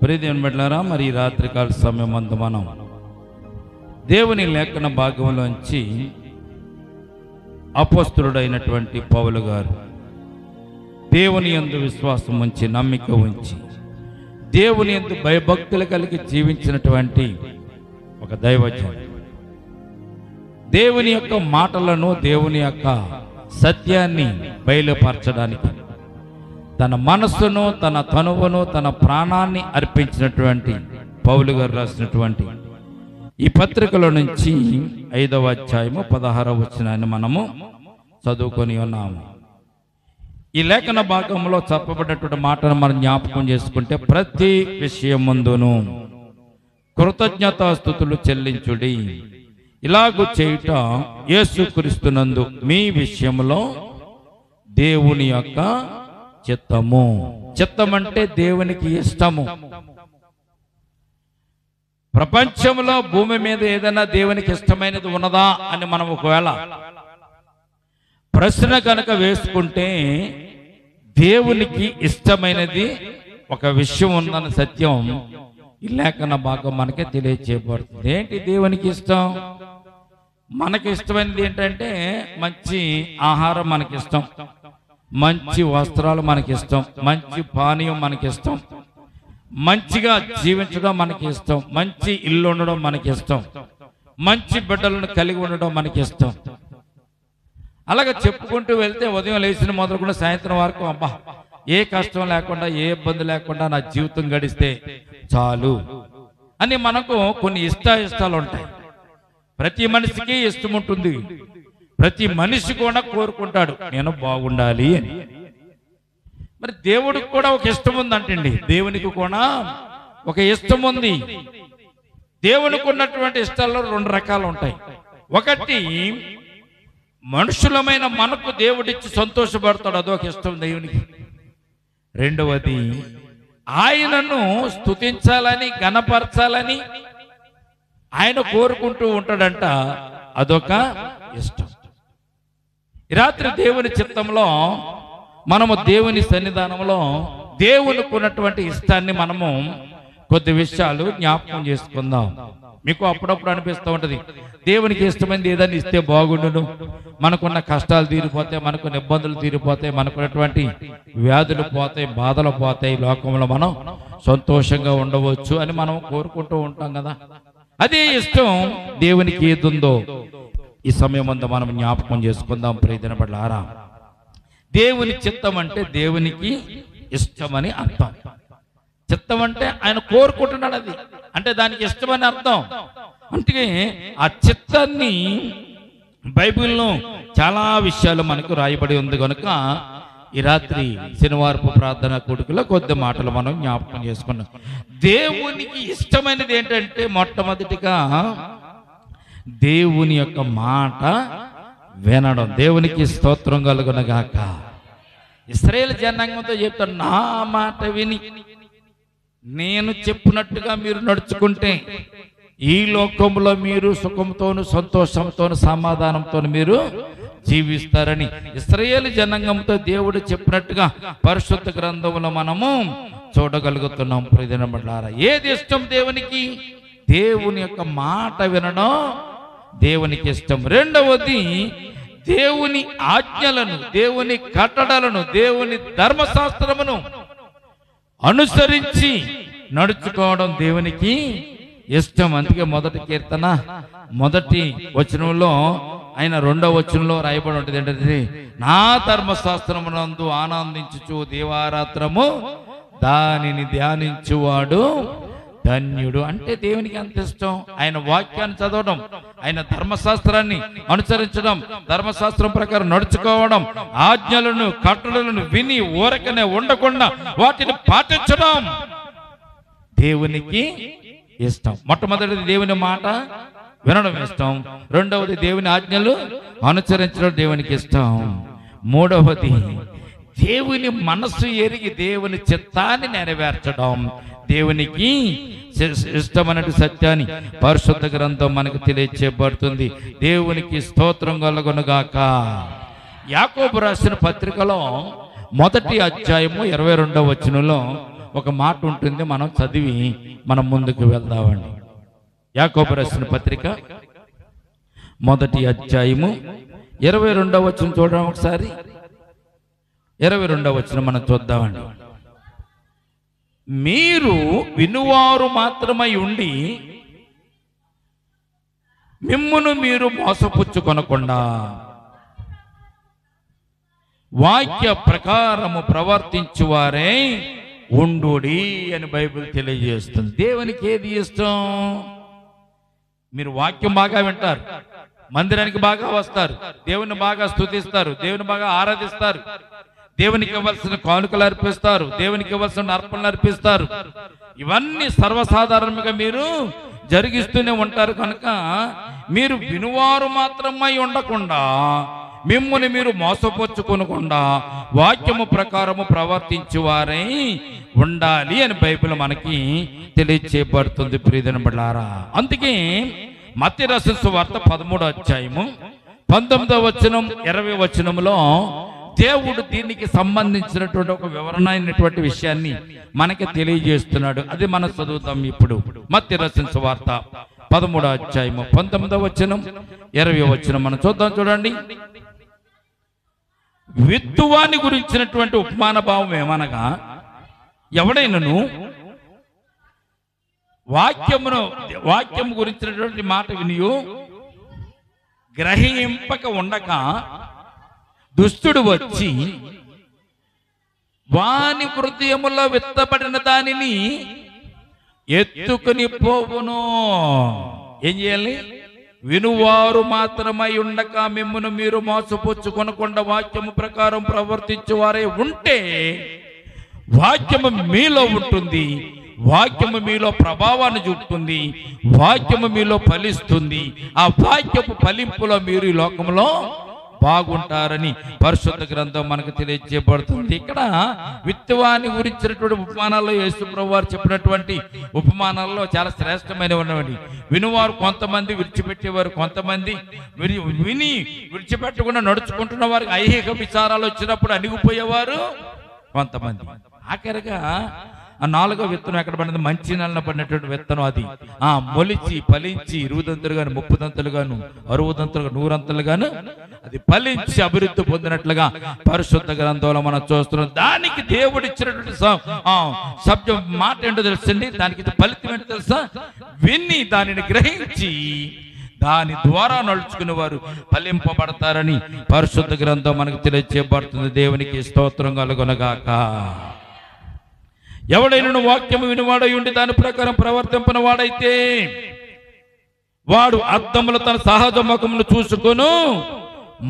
ప్రియదేవుని బిడ్డలారా, మరి ఈ రాత్రికాల సమయమందు మనం దేవుని లేఖన భాగంలోంచి అపోస్తలుడైనటువంటి పౌలు గారు దేవుని యందు విశ్వాసం ఉంచి, నమ్మిక ఉంచి, దేవుని యందు భయభక్తులు కలిగి జీవించినటువంటి ఒక దైవజనుడు, దేవుని యొక్క మాటలను, దేవుని యొక్క సత్యాన్ని బయలుపరచడానికి తన మనస్సును, తన తనువును, తన ప్రాణాన్ని అర్పించినటువంటి పౌలు గారు రాసినటువంటి ఈ పత్రికలో నుంచి 5వ అధ్యాయము 16వ వచనాన్ని మనము చదువుకొని ఉన్నాము. ఈ లేఖన భాగంలో చెప్పబడినటువంటి మాటను మనం జ్ఞాపకం చేసుకుంటే, ప్రతి విషయం ముందును కృతజ్ఞతాస్తుతులు చెల్లించుడి, ఇలాగు చేయుట యేసుక్రీస్తునందు మీ విషయంలో దేవుని యొక్క చిత్తము. చిత్తం అంటే దేవునికి ఇష్టము. ప్రపంచంలో భూమి మీద ఏదైనా దేవునికి ఇష్టమైనది ఉన్నదా అని మనం ఒకవేళ ప్రశ్న కనుక వేసుకుంటే, దేవునికి ఇష్టమైనది ఒక విషయం ఉందన్న సత్యం ఈ లేఖన భాగం మనకే తెలియచేయబడుతుంది. ఏంటి దేవునికి ఇష్టం? మనకి ఇష్టమైనది ఏంటంటే మంచి ఆహారం మనకి ఇష్టం, మంచి వస్త్రాలు మనకి ఇష్టం, మంచి పానీయం మనకి ఇష్టం, మంచిగా జీవించడం మనకి ఇష్టం, మంచి ఇల్లు ఉండడం మనకి ఇష్టం, మంచి బిడ్డలను కలిగి ఉండడం మనకి ఇష్టం. అలాగే చెప్పుకుంటూ వెళ్తే ఉదయం లేచిన మొదలుకుండా సాయంత్రం వరకు అబ్బా ఏ కష్టం లేకుండా, ఏ ఇబ్బంది లేకుండా నా జీవితం గడిస్తే చాలు అని మనకు కొన్ని ఇష్టాలు ఉంటాయి. ప్రతి మనిషికి ఇష్టం ఉంటుంది. ప్రతి మనిషి కూడా కోరుకుంటాడు నేను బాగుండాలి అని. మరి దేవుడికి కూడా ఒక ఇష్టం ఉందంటండి. దేవునికి కూడా ఒక ఇష్టం ఉంది. దేవునికి ఉన్నటువంటి ఇష్టాల్లో 2 రకాలు ఉంటాయి. ఒకటి, మనుషులమైన మనకు దేవుడిచ్చి సంతోషపడతాడు, అదొక ఇష్టం దేవునికి. రెండవది, ఆయనను స్తుతించాలని, గణపరచాలని ఆయన కోరుకుంటూ ఉంటాడంట, అదొక ఇష్టం. ఈ రాత్రి దేవుని చిత్తంలో మనము దేవుని సన్నిధానంలో దేవునికి ఉన్నటువంటి ఇష్టాన్ని మనము కొద్ది విషయాలు జ్ఞాపకం చేసుకుందాం. మీకు అప్పుడప్పుడు అనిపిస్తూ ఉంటుంది, దేవునికి ఇష్టమైనది ఏదైనా ఇస్తే బాగుండును, మనకున్న కష్టాలు తీరిపోతాయి, మనకున్న ఇబ్బందులు తీరిపోతాయి, మనకున్నటువంటి వ్యాధులు పోతాయి, బాధలు పోతాయి, లోకంలో మనం సంతోషంగా ఉండవచ్చు అని మనం కోరుకుంటూ ఉంటాం కదా. అదే ఇష్టం దేవునికి ఏది ఉందో ఈ సమయం అంతా మనం జ్ఞాపకం చేసుకుందాం. ప్రియమైన బిడ్డలారా, దేవుని చిత్తం అంటే దేవునికి ఇష్టమని అర్థం. చిత్తం అంటే ఆయన కోరుకుంటున్నాడు, అది అంటే దానికి ఇష్టమని అర్థం. అంటే ఆ చిత్తాన్ని బైబిల్లో చాలా విషయాలు మనకు రాయబడి ఉంది కనుక ఈ రాత్రి శనివారపు ప్రార్థన కూడికలో కొద్ది మాటలు మనం జ్ఞాపకం చేసుకున్నాం. దేవునికి ఇష్టమైనది ఏంటంటే, మొట్టమొదటిగా దేవుని యొక్క మాట వినడం. దేవునికి స్తోత్రం కలుగునగాక. ఇశ్రాయేలు జనాంగంతో చెప్తాడు, నా మాట విని నేను చెప్పినట్టుగా మీరు నడుచుకుంటే ఈ లోకంలో మీరు సుఖంతోను, సంతోషంతోను, సమాధానంతో మీరు జీవిస్తారని ఇశ్రాయేలు జనాంగంతో దేవుడు చెప్పినట్టుగా పరిశుద్ధ గ్రంథంలో మనము చూడగలుగుతున్నాం. ప్రియమైన బిడ్డలారా, ఏది ఇష్టం దేవునికి? దేవుని యొక్క మాట వినడం దేవునికి ఇష్టం. రెండవది, దేవుని ఆజ్ఞలను, దేవుని కట్టడలను, దేవుని ధర్మశాస్త్రమును అనుసరించి నడుచుకోవడం దేవునికి ఇష్టం. అందుకే మొదటి కీర్తన 1వ వచనంలో, ఆయన 2వ వచనంలో రాయబడి ఉంటుంది ఏంటంటే, నా ధర్మశాస్త్రమునందు ఆనందించుచు దీవారాత్రము దానిని ధ్యానించువాడు ధన్యుడు. అంటే దేవునికి ఎంత ఇష్టం ఆయన వాక్యాన్ని చదవడం, ఆయన ధర్మశాస్త్రాన్ని అనుసరించడం, ధర్మశాస్త్రం ప్రకారం నడుచుకోవడం, ఆజ్ఞలను కట్టడలను విని ఊరకనే ఉండకుండా వాటిని పాటించడం దేవునికి ఇష్టం. మొట్టమొదటిది దేవుని మాట వినడం ఇష్టం. రెండవది దేవుని ఆజ్ఞలు అనుసరించడం దేవునికి ఇష్టం. మూడవది దేవుని మనస్సు ఎరిగి దేవుని చిత్తాన్ని నెరవేర్చడం దేవునికి ఇష్టమైన సత్యాన్ని పరిశుద్ధ గ్రంథం మనకు తెలియచేయబడుతుంది. దేవునికి స్తోత్రం కలుగునుగాక. యాకోబు రాసిన పత్రికలో 1వ అధ్యాయము 22వ వచనంలో ఒక మాట ఉంటుంది, మనం చదివి మనం ముందుకు వెళ్దామండి. యాకోబు రాసిన పత్రిక 1వ అధ్యాయము 22వ వచనం చూడడం ఒకసారి. 22వ వచనం మనం చూద్దామండి. మీరు వినువారు మాత్రమై ఉండి మిమ్మును మీరు మోసపుచ్చుకొనకుండా వాక్య ప్రకారము ప్రవర్తించువారే ఉండుడి అని బైబిల్ తెలియజేస్తుంది. దేవునికి ఏది ఇష్టం? మీరు వాక్యం బాగా వింటారు, మందిరానికి బాగా వస్తారు, దేవుని బాగా స్తుతిస్తారు, దేవుని బాగా ఆరాధిస్తారు, దేవునికి ఇవ్వాల్సిన కానుకలు అర్పిస్తారు, దేవునికి ఇవ్వాల్సిన అర్పణలు అర్పిస్తారు. ఇవన్నీ సర్వసాధారణంగా మీరు జరిగిస్తూనే ఉంటారు. కనుక మీరు వినువారు మాత్రమై ఉండకుండా మిమ్ముని మీరు మోసపుచ్చుకొనకుండా వాక్యము ప్రకారము ప్రవర్తించువారై ఉండాలి అని బైబిల్ మనకి తెలియచేయబడుతుంది. ప్రియమైన బిడ్డలారా, అందుకే మత్తయి రాసిన సువార్త 13వ అధ్యాయము 19వ వచనం 20వ వచనంలో దేవుడు దీనికి సంబంధించినటువంటి ఒక వివరణ అయినటువంటి విషయాన్ని మనకి తెలియజేస్తున్నాడు. అది మనం చదువుతాం ఇప్పుడు. మత్తయి రాసిన సువార్త 13వ అధ్యాయము 19వ వచనం 20వ వచనం మనం చూద్దాం. చూడండి, విత్తువాని గురించినటువంటి ఉపమాన భావం ఏమనగా, ఎవడైనను వాక్యము గురించినటువంటి మాట వినియు గ్రహింపక ఉండక దుష్టుడు వచ్చి వాని హృదయములో విత్తబడిన దానిని ఎత్తుకుని పోవును. ఏం చేయాలి? వినువారు మాత్రమై ఉండక మిమ్మును మీరు మోసపుచ్చుకొనకుండా వాక్యము ప్రకారం ప్రవర్తించువారే ఉంటే వాక్యము మీలో ఉంటుంది, వాక్యము మీలో ప్రభావాన్ని చూపుతుంది, వాక్యము మీలో ఫలిస్తుంది. ఆ వాక్యపు ఫలింపులో మీరు ఈ లోకంలో బాగుంటారని పరిశుద్ధ గ్రంథం మనకు తెలియజేయబడుతుంది. ఇక్కడ విత్తువాని గురించినటువంటి ఉపమానాల్లో యేసు ప్రభువు వారు చెప్పినటువంటి ఉపమానాల్లో చాలా శ్రేష్టమైనవి ఉన్నవండి. వినువారు కొంతమంది, విడిచిపెట్టేవారు కొంతమంది, విని విడిచిపెట్టకుండా నడుచుకుంటున్న వారికి ఐహిక విచారాలు వచ్చినప్పుడు అణిగిపోయేవారు కొంతమంది. ఆఖరిగా ఆ 4వ విత్తనం ఎక్కడ పడినది? మంచి నెలన పడినటువంటి విత్తనం. అది మొలిచి ఫలించి 20 దంతులు గాను, 30 దంతులు గాను, 60 దంతులు, 100 అంతలు గాను అది ఫలించి అభివృద్ధి పొందినట్లుగా పరిశుద్ధ గ్రంథంలో మనం చూస్తున్నాం. దానికి దేవుడు ఇచ్చినటువంటి శబ్దం మాట ఏంటో తెలుసండి? దానికి ఫలితం ఏంటో తెలుసా? విని దానిని గ్రహించి దాని ద్వారా నడుచుకునే వారు ఫలింపబడతారని పరిశుద్ధ గ్రంథం మనకు తెలియజేయబడుతుంది. దేవునికి స్తోత్రం కలుగునగాక. ఎవడైనా వాక్యము వినివాడై ఉండి దాని ప్రకారం ప్రవర్తింపని వాడైతే వాడు అద్దములో తన సహజ ముఖమును చూసుకొను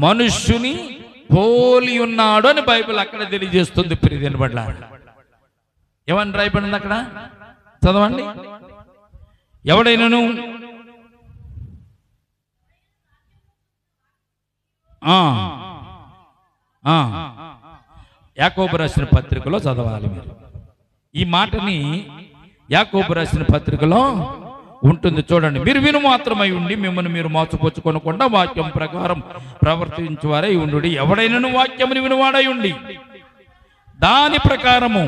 మనుష్యుని పోలి ఉన్నాడు అని బైబిల్ అక్కడ తెలియజేస్తుంది. ప్రియమైన బిడ్డలారా, ఏమని రాయబడింది అక్కడ? చదవండి. ఎవడైనను యాకోబు రాసిన పత్రికలో చదవాలి. మీరు ఈ మాటని యాకోబు రాసిన పత్రికలో ఉంటుంది. చూడండి, మీరు విను మాత్రమై ఉండి మిమ్మల్ని మీరు మోసపుచ్చుకొనకుండా వాక్యం ప్రకారం ప్రవర్తించువారై ఉండు. ఎవడైనా వాక్యముని వినువాడై ఉండి దాని ప్రకారము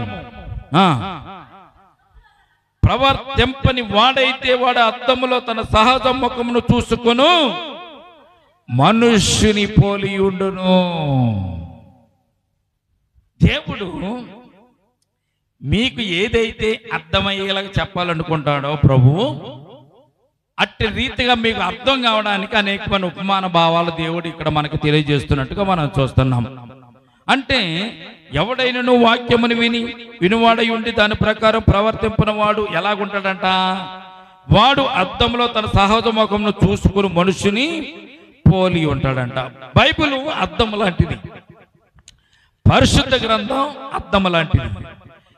ప్రవర్తింపని వాడైతే వాడు అద్దములో తన సహజ ముఖమును చూసుకొను మనుష్యుని పోలి ఉండును. దేవుడు మీకు ఏదైతే అర్థమయ్యేలా చెప్పాలనుకుంటాడో ప్రభువు అట్టి రీతిగా మీకు అర్థం కావడానికి అనేకమైన ఉపమాన భావాలు దేవుడు ఇక్కడ మనకు తెలియజేస్తున్నట్టుగా మనం చూస్తున్నాం. అంటే ఎవడైనా వాక్యముని వినువాడై ఉండి దాని ప్రకారం ప్రవర్తింపని వాడు ఎలాగుంటాడంట? వాడు అద్దంలో తన సహజ ముఖమును చూసుకుని మనుషుని పోలి ఉంటాడంట. బైబిల్ అద్దం లాంటిది, పరిశుద్ధ గ్రంథం అద్దం లాంటిది.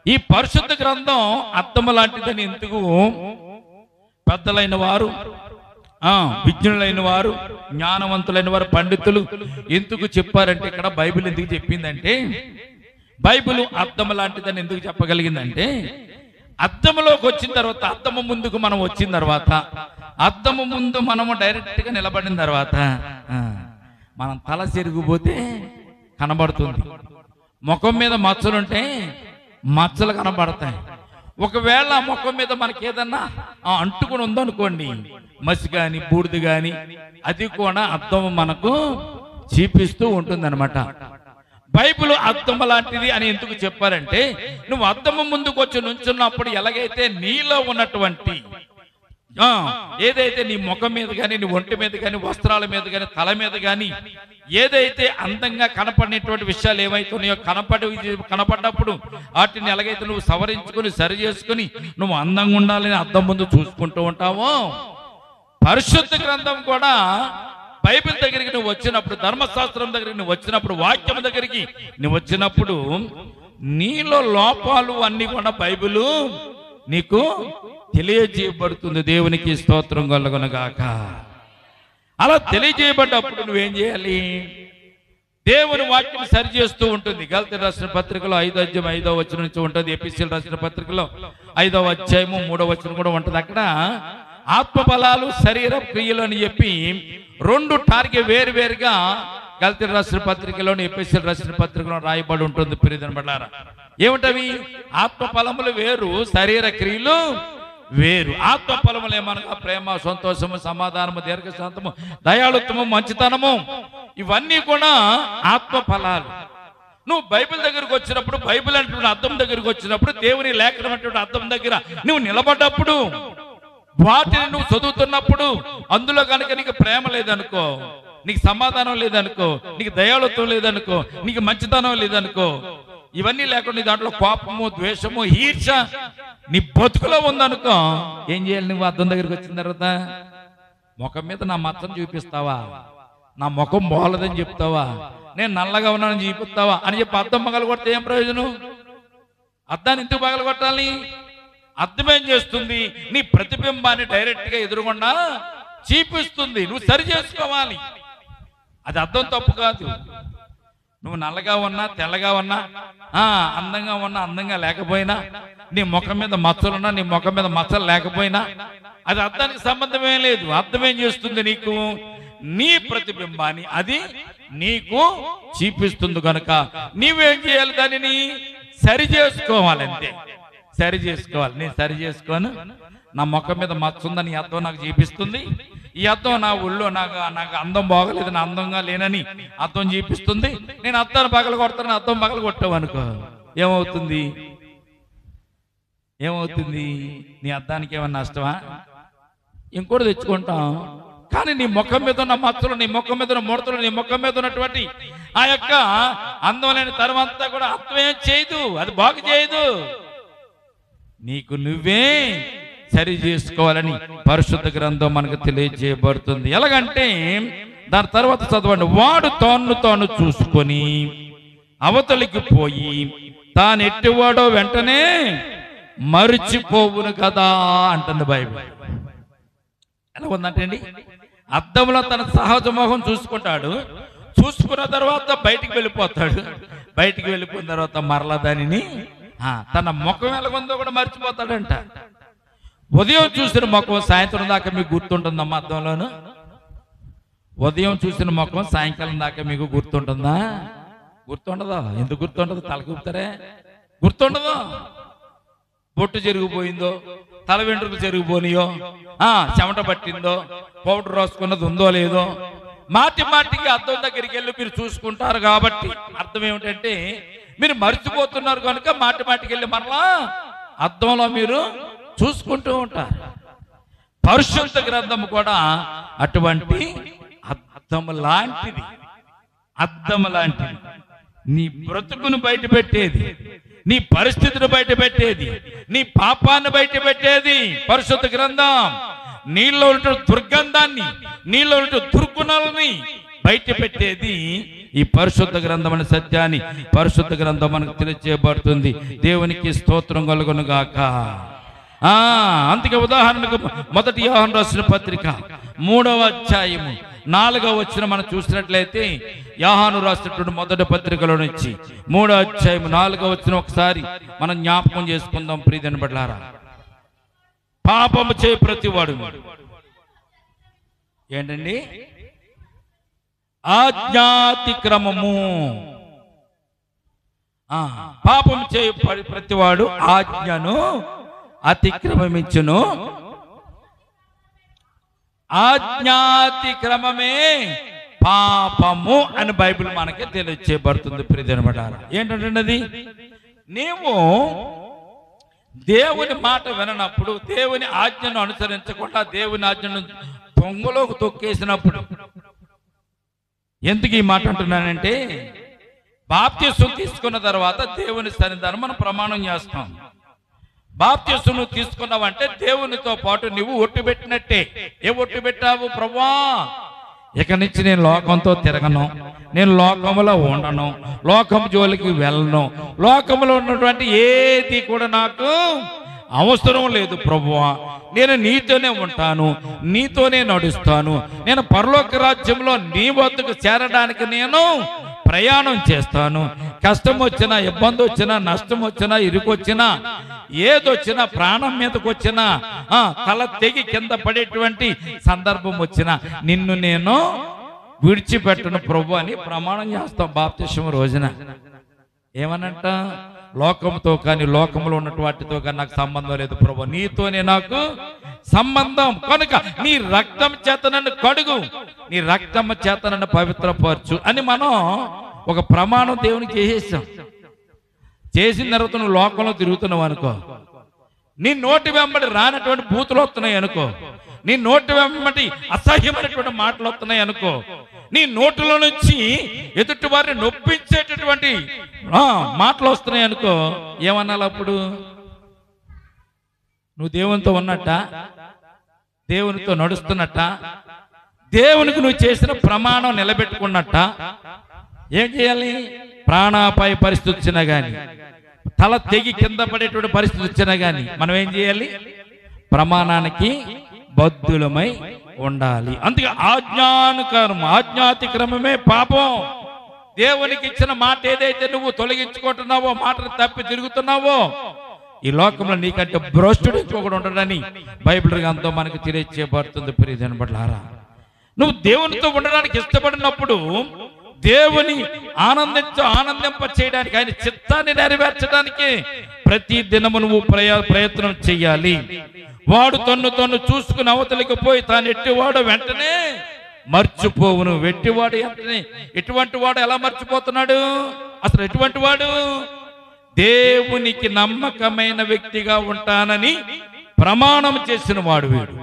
ఈ పరిశుద్ధ గ్రంథం అద్దం లాంటిదని ఎందుకు పెద్దలైన వారు, విజ్ఞులైన వారు, జ్ఞానవంతులైన వారు, పండితులు ఎందుకు చెప్పారంటే, ఇక్కడ బైబిల్ ఎందుకు చెప్పిందంటే, బైబిల్ అద్దం లాంటిదని ఎందుకు చెప్పగలిగిందంటే, అద్దములోకి వచ్చిన తర్వాత, అద్దము ముందుకు మనం వచ్చిన తర్వాత, అద్దము ముందు మనము డైరెక్ట్ గా నిలబడిన తర్వాత మనం తల చెరిగిపోతే కనబడుతుంది, ముఖం మీద మచ్చలుంటే మచ్చలు కనబడతాయి. ఒకవేళ ముఖం మీద మనకి ఏదన్నా అంటుకుని ఉందనుకోండి, మసి కానీ బూడిద కానీ, అది కూడా అద్దం మనకు చూపిస్తూ ఉంటుందన్నమాట. బైబిల్ అద్దం లాంటిది అని ఎందుకు చెప్పారంటే, నువ్వు అద్దము ముందుకు వచ్చి నుంచున్నప్పుడు ఎలాగైతే నీలో ఉన్నటువంటి ఏదైతే నీ ముఖం మీద కానీ, నీ ఒంటి మీద కానీ, వస్త్రాల మీద కానీ, తల మీద కానీ ఏదైతే అందంగా కనపడినటువంటి విషయాలు ఏవైతున్నాయో కనపడ్డప్పుడు వాటిని ఎలాగైతే నువ్వు సవరించుకొని సరి చేసుకుని నువ్వు అందంగా ఉండాలని అద్దం ముందు చూసుకుంటూ ఉంటావో, పరిశుద్ధ గ్రంథం కూడా బైబిల్ దగ్గరికి నువ్వు వచ్చినప్పుడు, ధర్మశాస్త్రం దగ్గరికి నువ్వు వచ్చినప్పుడు, వాక్యం దగ్గరికి నువ్వు వచ్చినప్పుడు నీలో లోపాలు అన్ని కూడా బైబిల్ నీకు తెలియజేయబడుతుంది. దేవునికి స్తోత్రం కలుగునుగాక. అలా తెలియజేయబడ్డప్పుడు నువ్వేం చేయాలి? దేవుని వాక్యం సరి చేస్తూ ఉంటుంది. గలతీయులకు రాసిన పత్రికలో 5వ అధ్యాయం 5వ వచనం నుంచి ఉంటుంది. ఎఫెసీయులకు రాసిన పత్రికలో 5వ అధ్యాయం 3వ వచనం కూడా ఉంటుంది. అక్కడ ఆత్మఫలాలు, శరీర క్రియలు అని చెప్పి రెండు టార్గెట్ వేరువేరుగా గలతీయులకు రాసిన పత్రికలోని, ఎఫెసీయులకు రాసిన పత్రికలో రాయబడి ఉంటుంది. ప్రియమైన బిడ్డలారా, ఏమిటవి? ఆత్మఫలములు వేరు, శరీర క్రియలు వేరు. ఆత్మఫలములు ఏమనగా ప్రేమ, సంతోషము, సమాధానము, దీర్ఘశాంతము, దయాళుత్వము, మంచితనము, ఇవన్నీ కూడా ఆత్మఫలాలు. నువ్వు బైబిల్ దగ్గరకు వచ్చినప్పుడు, బైబిల్ అంటున్న అర్థం దగ్గరకు వచ్చినప్పుడు, దేవుని లేఖనం అంటే అర్థం దగ్గర నువ్వు నిలబడ్డప్పుడు, వాటిని నువ్వు చదువుతున్నప్పుడు అందులో కనుక నీకు ప్రేమ లేదనుకో, నీకు సమాధానం లేదనుకో, నీకు దయాళుత్వం లేదనుకో, నీకు మంచితనం లేదనుకో, ఇవన్నీ లేకుండా దాంట్లో కోపము, ద్వేషము, ఈర్ష నీ బతుకులో ఉందనుకో, ఏం చేయాలి? నువ్వు అద్దం దగ్గరికి వచ్చిన తర్వాత ముఖం మీద నా మచ్చను చూపిస్తావా? నా ముఖం బాగోలేదని చెప్తావా? నేను నల్లగా ఉన్నానని చూపిస్తావా అని చెప్పి అద్దం పగలగొడితే ఏం ప్రయోజనం? అద్దాన్ని ఎందుకు పగలగొట్టాలి? అద్దం ఏం చేస్తుంది? నీ ప్రతిబింబాన్ని డైరెక్ట్ గా ఎదురుగుండా చూపిస్తుంది. నువ్వు సరి చేసుకోవాలి. అది అద్దం తప్పు కాదు. నువ్వు నల్లగా ఉన్నా, తెల్లగా ఉన్నా, అందంగా ఉన్నా, అందంగా లేకపోయినా, నీ ముఖం మీద మచ్చలున్నా, నీ ముఖం మీద మచ్చలు లేకపోయినా అది అద్దానికి సంబంధమే లేదు. అద్దం ఏం చేస్తుంది? నీకు నీ ప్రతిబింబాన్ని అది నీకు చూపిస్తుంది. కనుక నీవేం చేయాలి? దానిని సరి చేసుకోవాలంతే. సరి చేసుకోవాలి. నేను సరి చేసుకోను, నా ముఖం మీద మచ్చ ఉందని ఈ అద్దం నాకు చూపిస్తుంది. ఈ అద్దం నా ఊళ్ళో నాకు అందం బాగలేదు, నా అందంగా లేనని అద్దం చూపిస్తుంది. నేను అద్దాన్ని పగల కొడతాను, అద్దం పగల కొట్టావు అనుకో, ఏమవుతుంది? ఏమవుతుంది? నీ అద్దానికి ఏమన్నా నష్టమా? ఇంకోటి తెచ్చుకుంటాం. కానీ నీ ముఖం మీద ఉన్న మచ్చలు, నీ ముఖం మీద ఉన్న ముడతలు, నీ ముఖం మీద ఉన్నటువంటి ఆ యొక్క అందమైన తరమంతా కూడా అర్థం ఏం చేయదు, అది బాగు చేయదు. నీకు నువ్వే సరి చేసుకోవాలని పరిశుద్ధ గ్రంథం మనకు తెలియజేయబడుతుంది. ఎలాగంటే దాని తర్వాత చదవండి. వాడు తాను చూసుకొని అవతలికి పోయి తాను ఎట్టివాడో వెంటనే మరిచిపోవును కదా అంటుంది బైబిల్. ఎలా ఉందంటే అండి, అద్దంలో తన సహజ మొహం చూసుకుంటాడు. చూసుకున్న తర్వాత బయటికి వెళ్ళిపోతాడు. బయటికి వెళ్ళిపోయిన తర్వాత మరలా దానిని తన ముఖం ఎలాగుందో కూడా మర్చిపోతాడంట. ఉదయం చూసిన ముఖం సాయంత్రం దాకా మీకు గుర్తుంటుందమ్మా? అద్దంలోను ఉదయం చూసిన ముఖం సాయంకాలం దాకా మీకు గుర్తుంటుందా? గుర్తుండదు. ఎందుకు గుర్తుండదు? తలకూపుతారే, గుర్తుండదు. బొట్టు చెరిగిపోయిందో, తల వెంట్రుకలు చెరిగిపోనియో, చెమట పట్టిందో, పౌడర్ రాసుకున్నది ఉందో లేదో, మాటి మాటికి అద్దం దగ్గరికి వెళ్ళి మీరు చూసుకుంటారు. కాబట్టి అర్థం ఏమిటంటే మీరు మర్చిపోతున్నారు కనుక మాటి మాటికి వెళ్ళి మరలా అద్దంలో మీరు చూసుకుంటూ ఉంటారు. పరిశుద్ధ గ్రంథం కూడా అటువంటి అద్దం లాంటిది. అద్దం లాంటిది. నీ బ్రతుకును బయట పెట్టేది, నీ పరిస్థితిని బయట పెట్టేది, నీ పాపాన్ని బయట పెట్టేది పరిశుద్ధ గ్రంథం. నీలో ఉన్న దుర్గంధాన్ని, నీలో ఉన్న దుర్గుణాలని బయట పెట్టేది ఈ పరిశుద్ధ గ్రంథం అనే సత్యాన్ని పరిశుద్ధ గ్రంథం మనకు తెలియజేయబడుతుంది. దేవునికి స్తోత్రం కలుగును గాక. అందుకే ఉదాహరణకు మొదటి యోహాను రాసిన పత్రిక 3వ అధ్యాయము 4వ వచనం మనం చూసినట్లయితే, యోహాను రాసినటువంటి మొదటి పత్రికలో నుంచి 3వ అధ్యాయం 4వ వచనం ఒకసారి మనం జ్ఞాపకం చేసుకుందాం. ప్రియమైన బిడ్డలారా, పాపము చే ప్రతివాడు ఏంటండి? ఆజ్ఞాతిక్రమము. పాపం చేయు ప్రతివాడు ఆజ్ఞను అతిక్రమించును, ఆజ్ఞాతిక్రమమే పాపము అని బైబిల్ మనకి తెలియచేయబడుతుంది. ప్రియమైనవారా, ఏంటంటే అది నీవు దేవుని మాట విననప్పుడు, దేవుని ఆజ్ఞను అనుసరించకుండా దేవుని ఆజ్ఞను పొంగులోకి తొక్కేసినప్పుడు. ఎందుకు ఈ మాట అంటున్నానంటే, బాప్తిస్మం తీసుకున్న తర్వాత దేవుని సన్నిధానం మనం ప్రమాణం చేస్తాం. బాప్తిస్మం నువ్వు తీసుకున్నావంటే దేవునితో పాటు నువ్వు ఒట్టు పెట్టినట్టే. ఏ ఒట్టు పెట్టావు? ప్రభువా, ఇక నుంచి నేను లోకంతో తిరగను, నేను లోకంలో ఉండను, లోకం జోలికి వెళ్ళను, లోకంలో ఉన్నటువంటి ఏది కూడా నాకు అవసరం లేదు ప్రభువా, నేను నీతోనే ఉంటాను, నీతోనే నడుస్తాను, నేను పరలోక రాజ్యంలో నీ వద్దకు చేరడానికి నేను ప్రయాణం చేస్తాను. కష్టం వచ్చినా, ఇబ్బంది వచ్చినా, నష్టం వచ్చినా, ఇరుకొచ్చినా, ఏదొచ్చినా, ప్రాణం మీదకి వచ్చినా, తల తెగి కింద పడేటువంటి సందర్భం వచ్చినా నిన్ను నేను విడిచిపెట్టను ప్రభు అని ప్రమాణం చేస్తాం బాప్తిస్మం రోజున. ఏమనంట? లోకంతో కానీ, లోకంలో ఉన్నటువంటి వాటితో కానీ నాకు సంబంధం లేదు ప్రభు, నీతోనే నాకు సంబంధం. కనుక నీ రక్తం చేత నన్ను కడుగు, నీ రక్తం చేత నన్ను పవిత్రపరచు అని మనం ఒక ప్రమాణం దేవునికి చేసేసాం. చేసిన తర్వాత నువ్వు లోకంలో తిరుగుతున్నావు అనుకో, నీ నోటి వెంబడి రానటువంటి బూతులు వస్తున్నాయి అనుకో, నీ నోటి వెంబడి అసహ్యమైనటువంటి మాటలు వస్తున్నాయి అనుకో, నీ నోటిలో నుంచి ఎదుటి వారిని నొప్పించేటటువంటి మాటలు వస్తున్నాయి అనుకో, ఏమన్నాలి అప్పుడు? నువ్వు దేవునితో ఉన్నట్ట, దేవునితో నడుస్తున్నట్ట, దేవునికి నువ్వు చేసిన ప్రమాణం నిలబెట్టుకున్నట్ట. ఏం చేయాలి? ప్రాణాపాయ పరిస్థితి వచ్చినా గాని, తల తెగి కింద పడేటువంటి పరిస్థితి వచ్చినా గాని మనం ఏం చేయాలి? ప్రమాణానికి బద్ధులమై ఉండాలి. అందుకే ఆజ్ఞానుకరం, ఆజ్ఞాతిక్రమమే పాపం. దేవునికి ఇచ్చిన మాట ఏదైతే నువ్వు తొలగించుకుంటున్నావో, మాటను తప్పి తిరుగుతున్నావో, ఈ లోకంలో నీకంటే భ్రష్టుడు ఇంకొకడు ఉండడని బైబిల్ గ్రంథం మనకు తెలియచేయబడుతుంది. ప్రియజనబడ్లారా, నువ్వు దేవునితో ఉండడానికి ఇష్టపడినప్పుడు దేవుని ఆనందింప చేయడానికి, ఆయన చిత్తాన్ని నెరవేర్చడానికి ప్రతి దినము నువ్వు ప్రయత్నం చెయ్యాలి. వాడు తన్ను చూసుకుని అవతలికి పోయి తాను ఎట్టివాడు వెంటనే మర్చిపోవును. వెట్టివాడు వెంటనే, ఎటువంటి వాడు ఎలా మర్చిపోతున్నాడు? అసలు ఎటువంటి వాడు? దేవునికి నమ్మకమైన వ్యక్తిగా ఉంటానని ప్రమాణం చేసిన వాడు వీడు.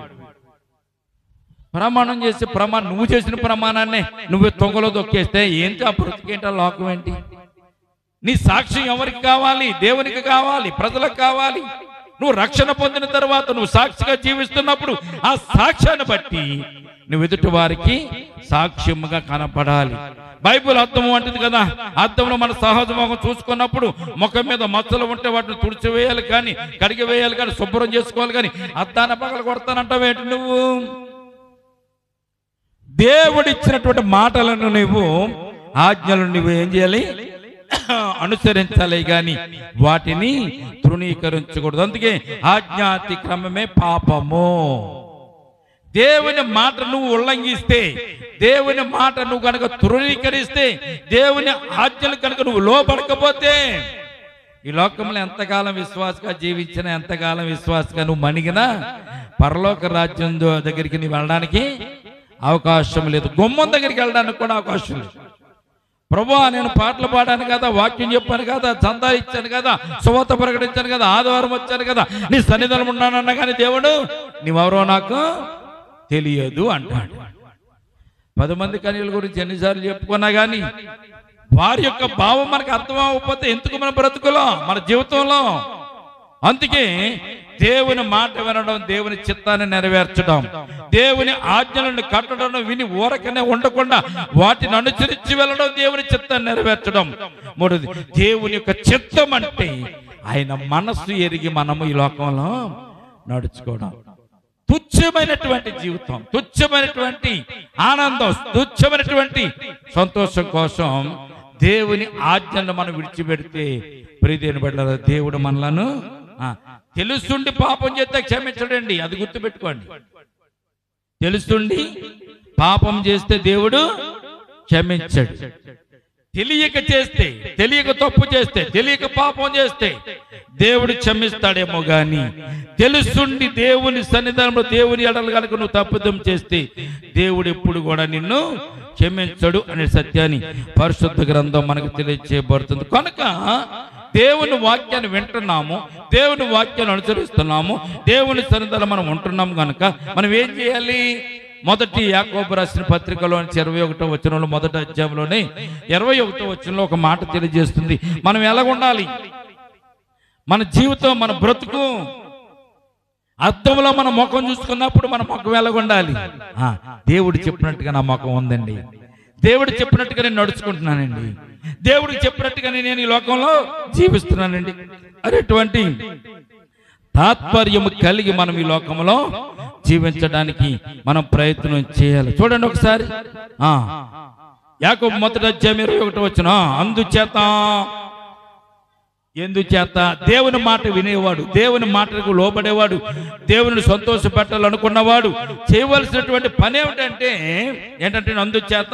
ప్రమాణం చేసి నువ్వు చేసిన ప్రమాణాన్ని నువ్వు తొంగలో దొక్కేస్తే ఏంటి ఆ బ్రతికేంటి? ఆ లోకం ఏంటి? నీ సాక్ష్యం ఎవరికి కావాలి? దేవునికి కావాలి, ప్రజలకు కావాలి. నువ్వు రక్షణ పొందిన తర్వాత నువ్వు సాక్షిగా జీవిస్తున్నప్పుడు ఆ సాక్ష్యాన్ని బట్టి నువ్వు ఎదుటి వారికి సాక్ష్యముగా కనపడాలి. బైబిల్ అద్దం అంటుంది కదా, అద్దంలో మన సహజ ముఖం చూసుకున్నప్పుడు ముఖం మీద మచ్చలు ఉంటే వాటిని తుడిచివేయాలి కానీ, కడిగి వేయాలి కానీ, శుభ్రం చేసుకోవాలి కానీ అద్దాన్ని పగల కొడతానంటావేంటి నువ్వు? దేవుడిచ్చినటువంటి మాటలను నువ్వు, ఆజ్ఞలను నువ్వు ఏం చేయాలి? అనుసరించాలి గాని వాటిని తృణీకరించకూడదు. అందుకే ఆజ్ఞాతిక్రమమే పాపము. దేవుని మాట నువ్వు ఉల్లంఘిస్తే, దేవుని మాట నువ్వు కనుక తృణీకరిస్తే, దేవుని ఆజ్ఞలు కనుక నువ్వు లోబడకపోతే, ఈ లోకంలో ఎంతకాలం విశ్వాసగా జీవించినా, ఎంతకాలం విశ్వాసగా నువ్వు మణిగినా పరలోక రాజ్యం దగ్గరికి నువ్వు వెళ్ళడానికి అవకాశం లేదు. గుమ్మం దగ్గరికి వెళ్ళడానికి కూడా అవకాశం లేదు. ప్రభువా, నేను పాటలు పాడాను కదా, వాక్యం చెప్పాను కదా, చందా ఇచ్చాను కదా, సువార్త ప్రకటించాను కదా, ఆదివారం వచ్చాను కదా, నీ సన్నిధానం ఉన్నానన్నా కానీ దేవుడు నీవెవరో నాకు తెలియదు అంటాడు. 10 మంది కన్యల గురించి ఎన్నిసార్లు చెప్పుకున్నా కానీ వారి యొక్క భావం మనకు అర్థం అవ్వకపోతే ఎందుకు మన బ్రతుకులో, మన జీవితంలో? అందుకే దేవుని మాట వినడం, దేవుని చిత్తాన్ని నెరవేర్చడం, దేవుని ఆజ్ఞలను కట్టడం, విని ఊరకనే ఉండకుండా వాటిని అనుసరించి వెళ్ళడం, దేవుని చిత్తాన్ని నెరవేర్చడం. మూడోది, దేవుని యొక్క చిత్తం అంటే ఆయన మనస్సు ఎరిగి మనము ఈ లోకంలో నడుచుకోవడం. తుచ్చమైనటువంటి జీవితం, తుచ్చమైనటువంటి ఆనందం, తుచ్చమైనటువంటి సంతోషం కోసం దేవుని ఆజ్ఞలను మనం విడిచిపెడితే ప్రియదేవుని బిడ్డలారా, దేవుడు మనలను తెలుసుండి పాపం చేస్తే క్షమించడండి. అది గుర్తుపెట్టుకోండి. తెలుసుండి పాపం చేస్తే దేవుడు క్షమించడు. తెలియక చేస్తే, తెలియక తప్పు చేస్తే, తెలియక పాపం చేస్తే దేవుడు క్షమిస్తాడేమో గాని తెలుసుండి దేవుని సన్నిధానంలో దేవుని ఎడలు కనుక నువ్వు తప్పిదం చేస్తే దేవుడు ఎప్పుడు కూడా నిన్ను క్షమించడు అనే సత్యాన్ని పరిశుద్ధ గ్రంథం మనకు తెలియజేయబడుతుంది. కనుక దేవుని వాక్యాన్ని వింటున్నాము, దేవుని వాక్యాన్ని అనుసరిస్తున్నాము, దేవుని సన్నిధానంలో మనం ఉంటున్నాము కనుక మనం ఏం చేయాలి? మొదటి యాకోబు రాసిన పత్రికలో 21వ వచనంలో, మొదటి అధ్యాయంలోనే 21వ వచనంలో ఒక మాట తెలియజేస్తుంది. మనం ఎలాగుండాలి? మన జీవితం, మన బ్రతుకు అద్దంలో మన ముఖం చూసుకున్నప్పుడు మన ముఖం ఎలాగుండాలి? దేవుడు చెప్పినట్టుగా నా ముఖం ఉందండి, దేవుడు చెప్పినట్టుగా నేను నడుచుకుంటున్నానండి, దేవుడికి చెప్పినట్టుగానే నేను ఈ లోకంలో జీవిస్తున్నానండి అనేటువంటి తాత్పర్యము కలిగి మనం ఈ లోకంలో జీవించడానికి మనం ప్రయత్నం చేయాలి. చూడండి ఒకసారి యాకోబు మొదటి అధ్యాయం 21వ వచనం, ఎందుచేత దేవుని మాట వినేవాడు, దేవుని మాటకు లోబడేవాడు, దేవుని సంతోష పెట్టాలనుకున్నవాడు చేయవలసినటువంటి పని ఏంటంటే అందుచేత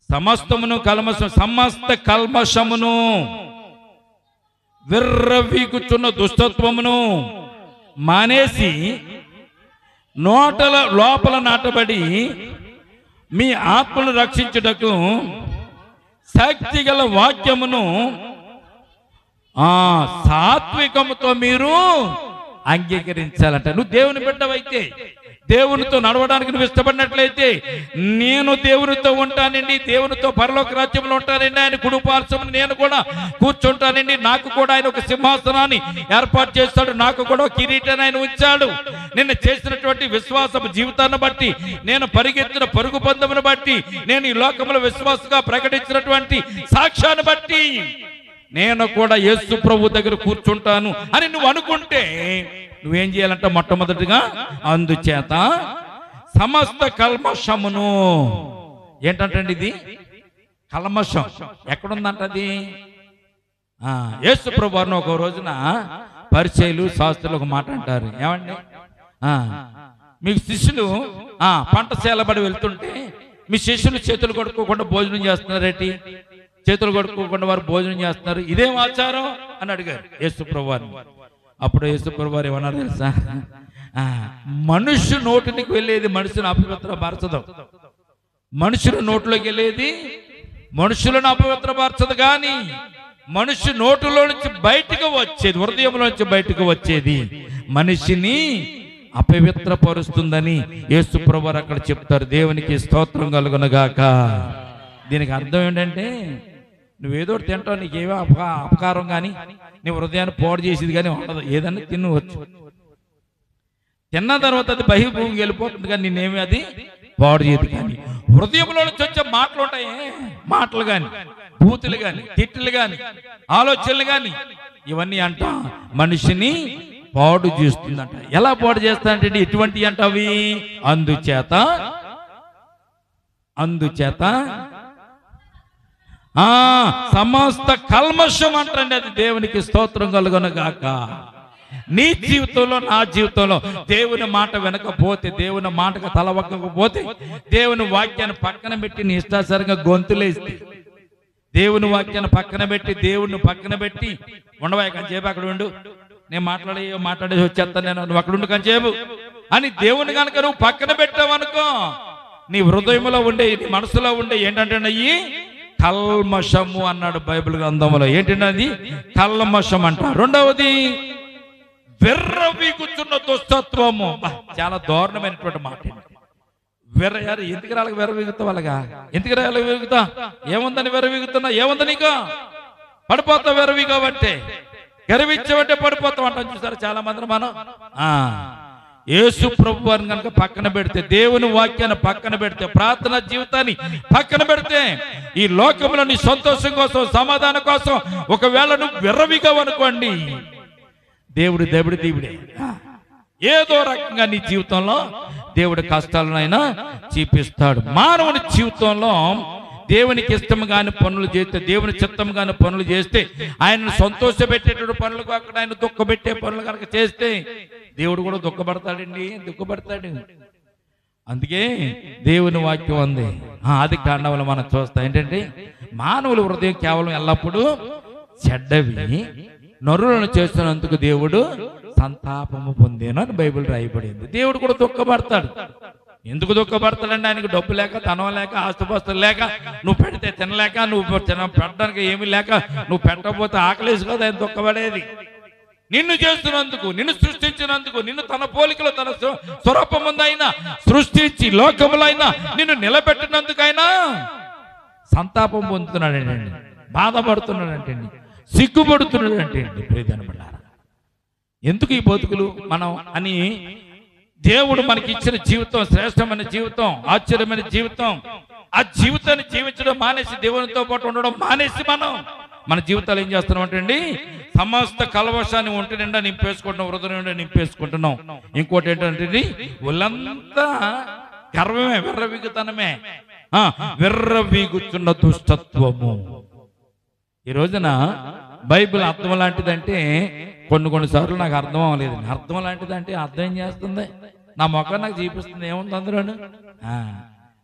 సమస్త కల్మషమును విర్రవీగుచున్న దుష్టత్వమును మానేసి లోపల నాటబడి మీ ఆత్మను రక్షించుటకు శక్తిగల వాక్యమును సాత్వికముతో మీరు అంగీకరించాలంట. నువ్వు దేవుని బిడ్డవైతే, దేవునితో నడవడానికి నువ్వు ఇష్టపడినట్లయితే, నేను దేవునితో ఉంటానండి, దేవునితో పరలోక రాజ్యంలో ఉంటానండి, ఆయన కుడి పార్శ్వమున నేను కూడా కూర్చుంటానండి, నాకు కూడా ఆయన ఒక సింహాసనాన్ని ఏర్పాటు చేస్తాడు, నాకు కూడా కిరీటాన్ని ఆయన ఉంచాడు, నిన్న చేసినటువంటి విశ్వాసపు జీవితాన్ని బట్టి, నేను పరిగెత్తిన పరుగు పందమును బట్టి, నేను ఈ లోకంలో విశ్వాసంగా ప్రకటించినటువంటి సాక్ష్యాన్ని బట్టి నేను కూడా యేసు ప్రభు దగ్గర కూర్చుంటాను అని నువ్వు అనుకుంటే నువ్వేం చేయాలంటే మొట్టమొదటిగా అందుచేత సమస్త కల్మషమును, ఏంటంటే ఇది కల్మషం ఎక్కడుందంట? అది యేసు ప్రభు వారిని ఒక రోజున పరిచయులు శాస్త్రులు ఒక మాట అంటారు, ఏమండి మీకు శిష్యులు పంటసేలబడి వెళ్తుంటే మీ శిష్యులు చేతులు కడుక్కోకుండా భోజనం చేస్తున్నారేంటి? చేతులు కడుక్కోకుండా వారు భోజనం చేస్తున్నారు, ఇదేం ఆచారం అని అడిగారు యేసు ప్రభు వారిని. అప్పుడు యేసు ప్రభు వారు ఏమన్నారు తెలుసా? మనుష్య నోటికి వెళ్ళేది మనుషుని అపవిత్రపరచదు, మనుషుల నోట్లోకి వెళ్ళేది మనుషులను అపవిత్రపరచదు, కానీ మనుష్య నోటిలో నుంచి బయటకు వచ్చేది, హృదయంలో నుంచి బయటకు వచ్చేది మనిషిని అపవిత్రపరుస్తుందని యేసు ప్రభు వారు అక్కడ చెప్తారు. దేవునికి స్తోత్రం కలుగునుగాక. దీనికి అర్థం ఏంటంటే, నువ్వేదో తింటావు, నీకేమో అపకారం కానీ నీ హృదయాన్ని పాడు చేసేది కానీ ఉండదు, ఏదన్నా తినవచ్చు, తిన్న తర్వాత అది బహిర్భూమికి వెళ్ళిపోతుంది కానీ నిన్నేమి అది పాడు చేయదు. కానీ హృదయంలో నుంచి వచ్చే మాటలు ఉంటాయి, మాటలు కానీ, బూతులు కానీ, తిట్లు కానీ, ఆలోచనలు కానీ, ఇవన్నీ అంట మనిషిని పాడు చేస్తుందంట. ఎలా పాడు చేస్తా అంటే ఎటువంటి అంట అవి? అందుచేత సమస్త కల్మషం అంటండి. అది దేవునికి స్తోత్రం కలుగునుగాక. నీ జీవితంలో, నా జీవితంలో దేవుని మాట వెనకపోతే, దేవుని మాటకు తలవక్కకపోతే, దేవుని వాక్యాన్ని పక్కన పెట్టి నీ ఇష్టాసరంగా గొంతులేస్తే, దేవుని వాక్యాన్ని పక్కన పెట్టి, దేవుణ్ణి పక్కన పెట్టి ఉండవా కంచేపు అక్కడ ఉండు, నేను మాట్లాడేసి వచ్చేస్తాను, నేను నువ్వు అక్కడ ఉండు కంచేపు అని దేవుని కనుక నువ్వు పక్కన పెట్టావనుకో, నీ హృదయంలో ఉండే, నీ మనసులో ఉండే ఏంటంటే అయ్యి కల్మషము అన్నాడు బైబిల్ గ్రంథంలో. ఏంటంటే అది కల్మషం అంట. రెండవది విర్రవీగుచున్న దుష్టత్వము. చాలా దారుణమైనటువంటి మాట. ఎందుకు రాళ్ళకి విర్రవీగుతా? వాళ్ళగా ఎందుకు రాళ్ళకి విరుగుతా? ఏముందని విర్రవీగుతున్నా? ఏముంది నీకు? పడిపోతా విర్రవీగవంటే, గర్వించవంటే పడిపోతాం అంటాం. చూసారు చాలా మంది. మనం యేసు ప్రభు వారిని కనుక పక్కన పెడితే, దేవుని వాక్యాన్ని పక్కన పెడితే, ప్రార్థన జీవితాన్ని పక్కన పెడితే, ఈ లోకంలో నీ సంతోషం కోసం, సమాధానం కోసం ఒకవేళ నువ్వు విర్రవీగవనుకోండి, దేవుడే ఏదో రకంగా నీ జీవితంలో దేవుడి కష్టాలనైనా చూపిస్తాడు. మానవుని జీవితంలో దేవునికి ఇష్టం కాని పనులు చేస్తే, దేవుని చిత్తం కాని పనులు చేస్తే, ఆయనను సంతోషపెట్టేటువంటి పనులు కాకుండా ఆయన దుఃఖపెట్టే పనులు కనుక చేస్తే దేవుడు కూడా దుఃఖపడతాడండి. అందుకే దేవుని వాక్యం ఉంది. ఆది కాండంలో మనం చూస్తాం ఏంటంటే మానవుల హృదయం కేవలం ఎల్లప్పుడూ చెడ్డవి, నరులను చేస్తున్నందుకు దేవుడు సంతాపము పొందేను అని బైబిల్ రాయబడింది. దేవుడు కూడా దుఃఖపడతాడు. ఎందుకు దుఃఖపడతాడండి? ఆయనకు డబ్బు లేక, ధనం లేక, ఆస్తుపాస్తులు లేక, నువ్వు పెడితే తినలేక, నువ్వు పెట్టడానికి ఏమీ లేక, నువ్వు పెట్టకపోతే ఆకలేసి కదా ఆయన దుఃఖపడేది. నిన్ను చేస్తున్నందుకు, నిన్ను సృష్టించినందుకు, నిన్ను తన పోలికలో తన స్వరూపముందైనా సృష్టించి లోకములైనా నిన్ను నిలబెట్టినందుకైనా సంతాపం పొందుతున్నాడండి, బాధపడుతున్నాడంటండి, సిగ్గుపడుతున్నాడంటండి. ప్రియజనబడ్డారా, ఎందుకు ఈ బతుకులు మనం అని దేవుడు మనకి ఇచ్చిన జీవితం శ్రేష్టమైన జీవితం, ఆశ్చర్యమైన జీవితం, ఆ జీవితాన్ని జీవించడం మానేసి దేవునితో పాటు ఉండడం మానేసి మన జీవితాలు ఏం చేస్తున్నాం అంటే సమస్త కలవశాన్ని ఒంటి నిండా నింపేసుకుంటున్నాం, హృదయం నిండా నింపేసుకుంటున్నాం. ఇంకోటి ఏంటంటే ఒళ్ళంతా గర్వమే, విర్రవీగుతనమే, విర్రవీగుచున్న దుష్టత్వము. ఈ రోజున బైబిల్ అర్థం లాంటిదంటే కొన్నిసార్లు నాకు అర్థం అవ్వలేదు. అర్థం లాంటిదంటే అర్థం ఏం చేస్తుంది? నా మొఖం నాకు చూపిస్తుంది. ఏముంది అందులోను?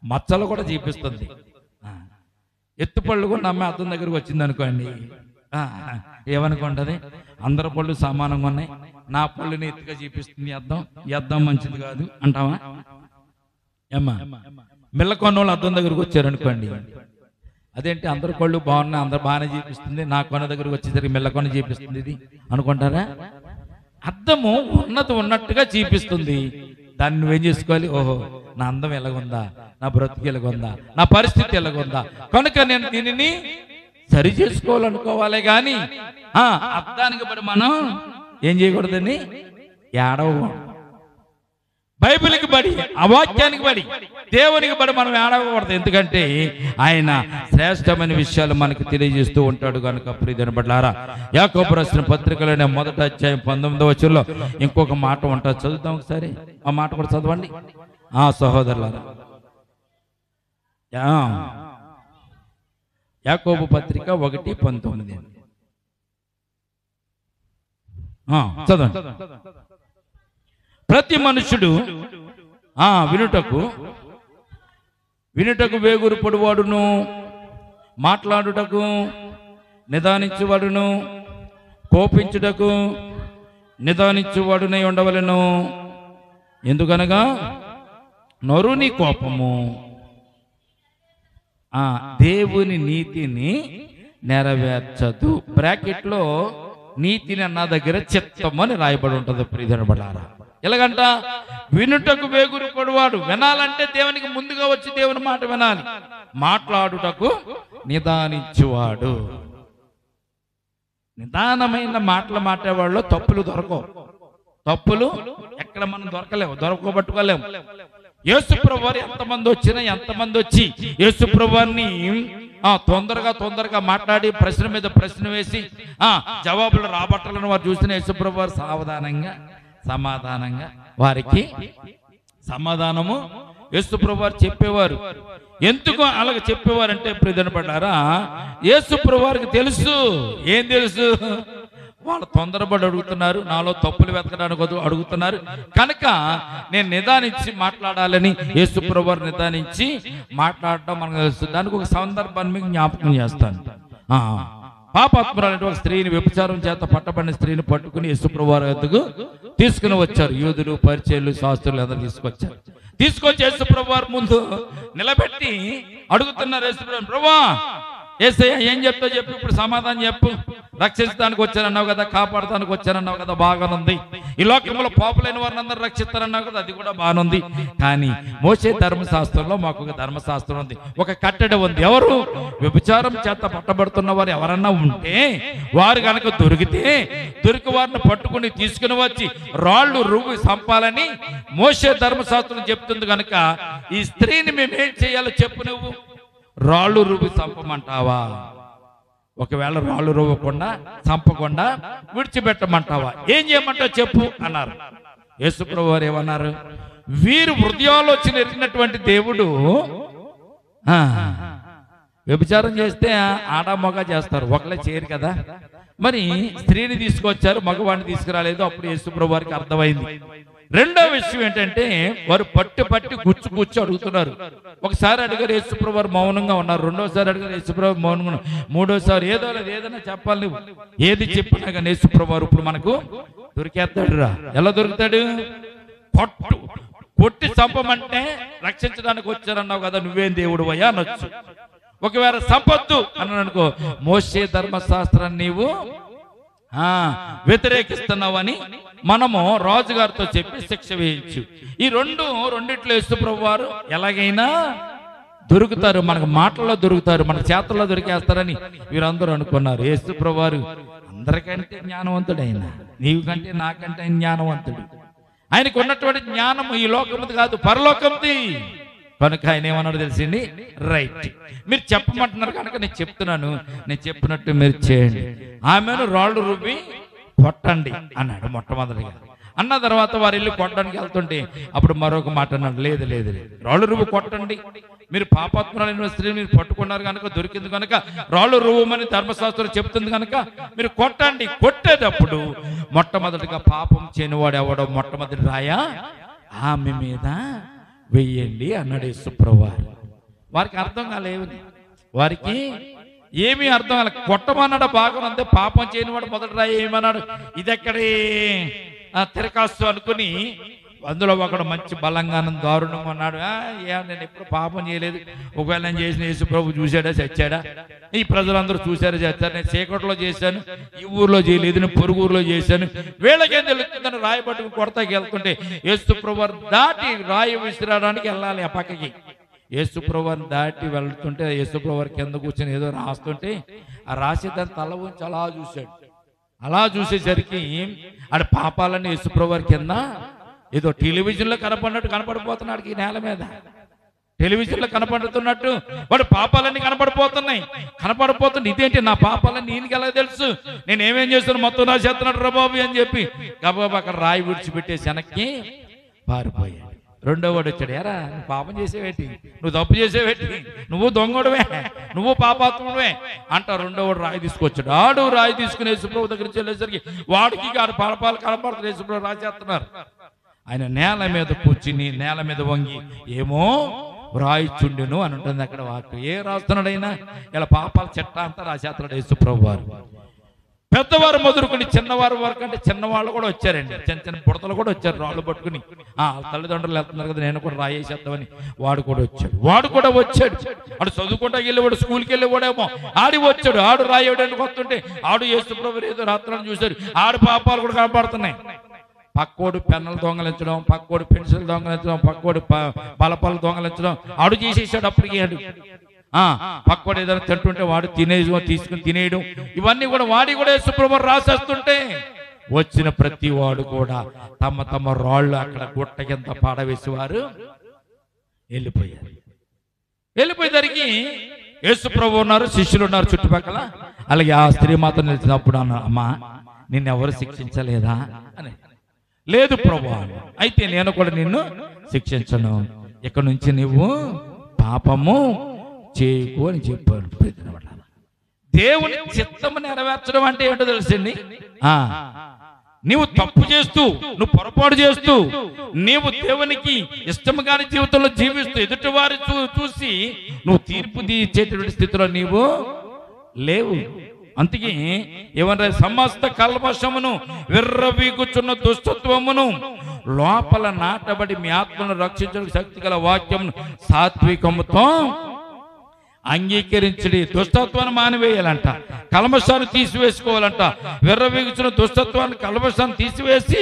మచ్చలు కూడా చూపిస్తుంది. ఎత్తుపళ్ళు కూడా నమ్మే అర్థం దగ్గరకు వచ్చింది అనుకోండి, ఏమనుకుంటుంది? అందరి పళ్ళు సమానంగా ఉన్నాయి, నా పళ్ళుని ఎత్తుగా చూపిస్తుంది అర్థం. ఈ అర్థం మంచిది కాదు అంటావా? ఏమ్మా, మిల్లకొన్నోళ్ళు అర్థం దగ్గరకు వచ్చారనుకోండి, అదేంటి అందరి కళ్ళు బాగున్నాయి, అందరు బాగానే చూపిస్తుంది, నా కొన దగ్గరకు వచ్చేసరికి మిల్లకొన చూపిస్తుంది ఇది అనుకుంటారా? అర్థము ఉన్నది ఉన్నట్టుగా చూపిస్తుంది. దాన్ని నువ్వేం చేసుకోవాలి? ఓహో, నా అందం ఎలాగుందా, నా బ్రతుకు ఎలాగుందా, నా పరిస్థితి ఎలాగుందా, కనుక నేను దీనిని సరి చేసుకోవాలనుకోవాలి. కానీ అర్థానికి పడి మనం ఏం చేయకూడదని ఏడవకూడదు. బైబిల్కి బడి, ఆ వాక్యానికి బడి, దేవునికి బడి మనం ఏడవకూడదు. ఎందుకంటే ఆయన శ్రేష్టమైన విషయాలు మనకు తెలియజేస్తూ ఉంటాడు కనుక. ప్రియజనబడ్లారా, యాకోబు రాసిన పత్రికలోనే 1వ అధ్యాయం 19వ వచనంలో ఇంకొక మాట ఉంటుంది, చదువుతాం ఒకసారి. ఆ మాట కూడా చదవండి సహోదరులారా. యాకోబు పత్రిక 1:19 చదవండి. ప్రతి మనుషుడు వినుటకు వేగురు పొడివాడును, మాట్లాడుటకు నిదానించువాడును, కోపించుటకు నిదానించువాడునై ఉండవలెను. ఎందుకనగా నరుని కోపము దేవుని నీతిని నెరవేర్చదు. బ్రాకెట్లో నీతిని అన్న దగ్గర చిత్తము అని రాయబడి ఉంటుంది. ప్రియజనబడ్డారా, ఎలాగంట? వినుటకు వేగురు పొడివాడు, వినాలంటే దేవునికి ముందుగా వచ్చి దేవుని మాట వినాలి. మాట్లాడుటకు నిదానించువాడు. నిదానమైన మాటలు మాట్లాడేవాళ్ళు తప్పులు దొరకవు. తప్పులు ఎక్కడ మనం దొరకబట్టుకోలేము. యేసుప్రభు వారు ఎంతమంది వచ్చి యేసుప్రభు వారిని తొందరగా మాట్లాడి ప్రశ్న మీద ప్రశ్న వేసి జవాబులు రాబట్టాలని వారు చూసిన యేసుప్రభు వారు సావధానంగా సమాధానంగా వారికి సమాధానము యేసుప్రభు వారు చెప్పేవారు. ఎందుకు అలాగ చెప్పేవారంటే ప్రియజనబడ్డారా, యేసుప్రభు వారికి తెలుసు. ఏం తెలుసు? వాళ్ళు తొందరపడి అడుగుతున్నారు, నాలో తప్పులు వెతకడానికి అడుగుతున్నారు కనుక నేను నిదానించి మాట్లాడాలని యేసుప్రభు వారు నిదానించి మాట్లాడటం మనకు తెలుసు. దానికి ఒక సందర్భాన్ని మీకు జ్ఞాపకం చేస్తాను. పాపాత్మురాలైన ఒక స్త్రీని, వ్యభిచారం చేత పట్టబడిన స్త్రీని పట్టుకుని యేసుప్రభు వారి వద్దకు తీసుకుని వచ్చారు. యూదులు, పరిచయులు, శాస్త్రులు అందరూ తీసుకొచ్చి యేసుప్రభు వారి ముందు నిలబెట్టి అడుగుతున్నారు. యేసుప్రభు, ప్రభువా యేసయ్య ఏం చెప్తావు చెప్పు, ఇప్పుడు సమాధానం చెప్పు. రక్షించడానికి వచ్చారన్నావు కదా, కాపాడటానికి వచ్చారన్నావు కదా, బాగానుంది. ఈ లోకంలో పాపులైన వారిని అందరూ రక్షిస్తారన్నావు కదా, అది కూడా బాగానుంది. కానీ మోషే ధర్మశాస్త్రంలో మాకు ఒక ధర్మశాస్త్రం ఉంది, ఒక కట్టడ ఉంది. ఎవరు వ్యభిచారం చేత పట్టబడుతున్న వారు ఎవరన్నా ఉంటే వారు కనుక దొరికి వారిని పట్టుకుని తీసుకుని వచ్చి రాళ్ళు రువ్వి చంపాలని మోషే ధర్మశాస్త్రం చెప్తుంది. కనుక ఈ స్త్రీని మేమేం చేయాలో చెప్పు. నువ్వు రాళ్ళు రువ్వి చంపమంటావా? ఒకవేళ రాళ్ళు రువ్వకుండా చంపకుండా విడిచిపెట్టమంటావా? ఏం చేయమంటావు చెప్పు అన్నారు. యేసుప్రభు వారు ఏమన్నారు? వీరు హృదయాలోచన ఎరిగినటువంటి దేవుడు వ్యభిచారం చేస్తే ఆడ మగ చేస్తారు, ఒకళ్ళే చేయరు కదా. మరి స్త్రీని తీసుకొచ్చారు, మగవాడిని తీసుకురాలేదు. అప్పుడు యేసుప్రభు వారికి అర్థమైంది రెండో విషయం ఏంటంటే వారు పట్టి గుచ్చి అడుగుతున్నారు. ఒకసారి అడిగారు, యేసుప్రభు వారు మౌనంగా ఉన్నారు. రెండోసారి అడిగారు, యేసుప్రభు మౌనంగా ఉన్నారు. మూడోసారి ఏదైనా చెప్పాలి, నువ్వు ఏది చెప్పినా కానీ యేసుప్రభు వారు ఇప్పుడు మనకు దొరికేస్తాడు రా. ఎలా దొరుకుతాడు? కొట్టి చంపమంటే రక్షించడానికి వచ్చారన్నావు కదా, నువ్వేం దేవుడు అయ్యా అనొచ్చు. ఒకవేళ సంపత్తు అని అనుకో, మోషే ధర్మశాస్త్రాన్ని నీవు వ్యతిరేకిస్తున్నావని మనము రాజుగారితో చెప్పి శిక్ష వేయించు. ఈ రెండిట్లో యేసుప్రభు వారు ఎలాగైనా దొరుకుతారు, మనకు మాటల్లో దొరుకుతారు, మన చేతుల్లో దొరికేస్తారని వీరందరూ అనుకున్నారు. యేసుప్రభు వారు అందరికంటే జ్ఞానవంతుడు, ఆయన నీవు కంటే నాకంటే ఆయన జ్ఞానవంతుడు. ఆయనకు ఉన్నటువంటి జ్ఞానం ఈ లోకముది కాదు, పరలోకంది. కనుక ఆయన ఏమన్నాడు తెలిసింది, రైట్, మీరు చెప్పమంటున్నారు కనుక నేను చెప్తున్నాను, నేను చెప్పినట్టు మీరు చేయండి. ఆమెను రాళ్ళు రుబ్బి కొట్టండి అన్నాడు మొట్టమొదటిగా. అన్న తర్వాత వారు ఇల్లు కొట్టడానికి వెళ్తుంటే అప్పుడు మరొక మాట అన్నాడు, లేదు లేదు లేదు, రాళ్ళు రువ్వు కొట్టండి, మీరు పాపాత్ములైన స్త్రీని మీరు పట్టుకున్నారు కనుక, దొరికింది కనుక, రాళ్ళు రువ్వమని ధర్మశాస్త్రం చెప్తుంది కనుక మీరు కొట్టండి. కొట్టేటప్పుడు మొట్టమొదటిగా పాపం చేయనివాడు ఎవడో మొట్టమొదటి రాయా ఆమె మీద వెయ్యండి అన్నాడు యేసుప్రభు వారు. వారికి అర్థం కాలేదు, వారికి ఏమీ అర్థం కాలే. కొట్టమన్నాడు బాగా, అంతే. పాపం చేయనివాడు మొదటి రాయి ఏమన్నాడు, ఇది ఎక్కడే తిరకాస్తు అనుకుని అందులో ఒకడు మంచి బలంగా దారుణంగా ఉన్నాడు. నేను ఎప్పుడు పాపం చేయలేదు, ఒకవేళ నేను చేసిన యేసుప్రభు చూశాడా చచ్చాడా, ఈ ప్రజలందరూ చూశారా చచ్చారు, నేను చీకట్లో చేశాను, ఈ ఊర్లో చేయలేదు, నేను పొరుగు ఊర్లో చేశాను, వీళ్ళకేం తెలుస్తుందని రాయి పట్టుకుని కొడతాకి వెళ్తుంటే యేసుప్రభు దాటి రాయి విసిరడానికి వెళ్ళాలి ఆ పక్కకి. యేసుప్రభుని దాటి వెళ్తుంటే యేసుప్రభు వారి కింద కూర్చొని ఏదో రాస్తుంటే ఆ రాసి దాన్ని తల ఉంచి అలా చూశాడు. అలా చూసేసరికి ఆడ పాపాలన్నీ యేసుప్రభు వారి కింద ఏదో టెలివిజన్లో కనపడిపోతున్నాడు. ఈ నేల మీద టెలివిజన్లో కనపడుతున్నట్టు వాడు పాపాలన్నీ కనపడిపోతుంది. ఇదేంటి నా పాపాలన్నీ ఈయనకి ఎలా తెలుసు, నేను ఏమేం చేస్తాను మొత్తం నా చేస్తున్నాడు రా బాబు అని చెప్పి గబాబు అక్కడ రాయి విడిచిపెట్టేసి వెనక్కి పారిపోయాడు. రెండో వాడు వచ్చాడు, ఎరా నువ్వు పాపం చేసేవేటి, నువ్వు తప్పు చేసేవేటి, నువ్వు దొంగడువే, నువ్వు పాపాత్ముడువే అంట. రెండో వాడు రాయి తీసుకొచ్చాడు. ఆడు రాయి తీసుకుని యేసుప్రభు దగ్గర వెళ్ళేసరికి వాడికి పాపాలు కనపడుతుంది. యేసుప్రభు రాసేస్తున్నారు. ఆయన నేల మీద కూర్చుని నేల మీద వంగి ఏమో రాయిచుండెను అని ఉంటుంది అక్కడ వాక్యం. ఏ రాస్తున్నాడు అయినా ఇలా పాపాల చెట్ట అంతా రాసేస్తున్నాడు యేసుప్రభు వారు. పెద్దవారు మొదలుకొని చిన్నవారు వరకు, అంటే చిన్నవాళ్ళు కూడా వచ్చారండి, చిన్న బుడతలు కూడా వచ్చారు రాళ్ళు పట్టుకుని. తల్లిదండ్రులు వెళ్తున్నారు కదా, నేను కూడా రాయేసేద్దామని వాడు కూడా వచ్చాడు. ఆడు చదువుకుంటా వెళ్ళేవాడు, స్కూల్కి వెళ్ళేవాడేమో, ఆడి వచ్చాడు. ఆడు రాయడానికి వస్తుంటే ఆడు యేసుప్రభు ఏదో రాత్రాన్ని చూశాడు. ఆడు పాపాలు కూడా కనపడుతున్నాయి. పక్కోడు పెన్నులు దొంగలించడం, పక్కోడు పెన్సిల్ దొంగలించడం, పక్కోడు బలపాలు దొంగలించడం ఆడు చేసేసాడు. అప్పటికి పక్కోడు ఏదైనా తింటుంటే వాడు తీసుకుని తినేయడం, ఇవన్నీ కూడా వాడి కూడా యేసుప్రభు రాసేస్తుంటే వచ్చిన ప్రతి వాడు కూడా తమ తమ రాళ్ళు అక్కడ గుట్ట కింద పాడవేసేవారు వెళ్ళిపోయేసరికి యేసుప్రభు ఉన్నారు, శిష్యులు ఉన్నారు చుట్టుపక్కల. అలాగే ఆ స్త్రీ మాత్రం నిలిచినప్పుడు అమ్మా నిన్నెవరు శిక్షించలేదా అని. లేదు ప్రభు. అయితే నేను కూడా నిన్ను శిక్షించను, ఇక నుంచి నువ్వు పాపము చేయకు అని చెప్పాడు. దేవుని చిత్తము నెరవేర్చడం అంటే ఏంటో తెలుసండి, నీవు తప్పు చేస్తూ, నువ్వు పొరపాటు చేస్తూ, నీవు దేవునికి ఇష్టము కాని జీవితంలో జీవిస్తూ ఎదుటి వారి చూసి నువ్వు తీర్పు తీర్చేటువంటి స్థితిలో నీవు లేవు. అందుకే ఏమన్నా సమస్త కల్మషమును విర్రవీగుచున్న దుష్టత్వమును లోపల నాటబడి మీ ఆత్మను రక్షించడానికి శక్తి గల వాక్యమును సాత్వికముతో అంగీకరించడి. దుష్టత్వాన్ని మానివేయాలంట, కల్మషాన్ని తీసివేసుకోవాలంట. విర్రవీగుచున్న దుష్టత్వాన్ని కల్మషాన్ని తీసివేసి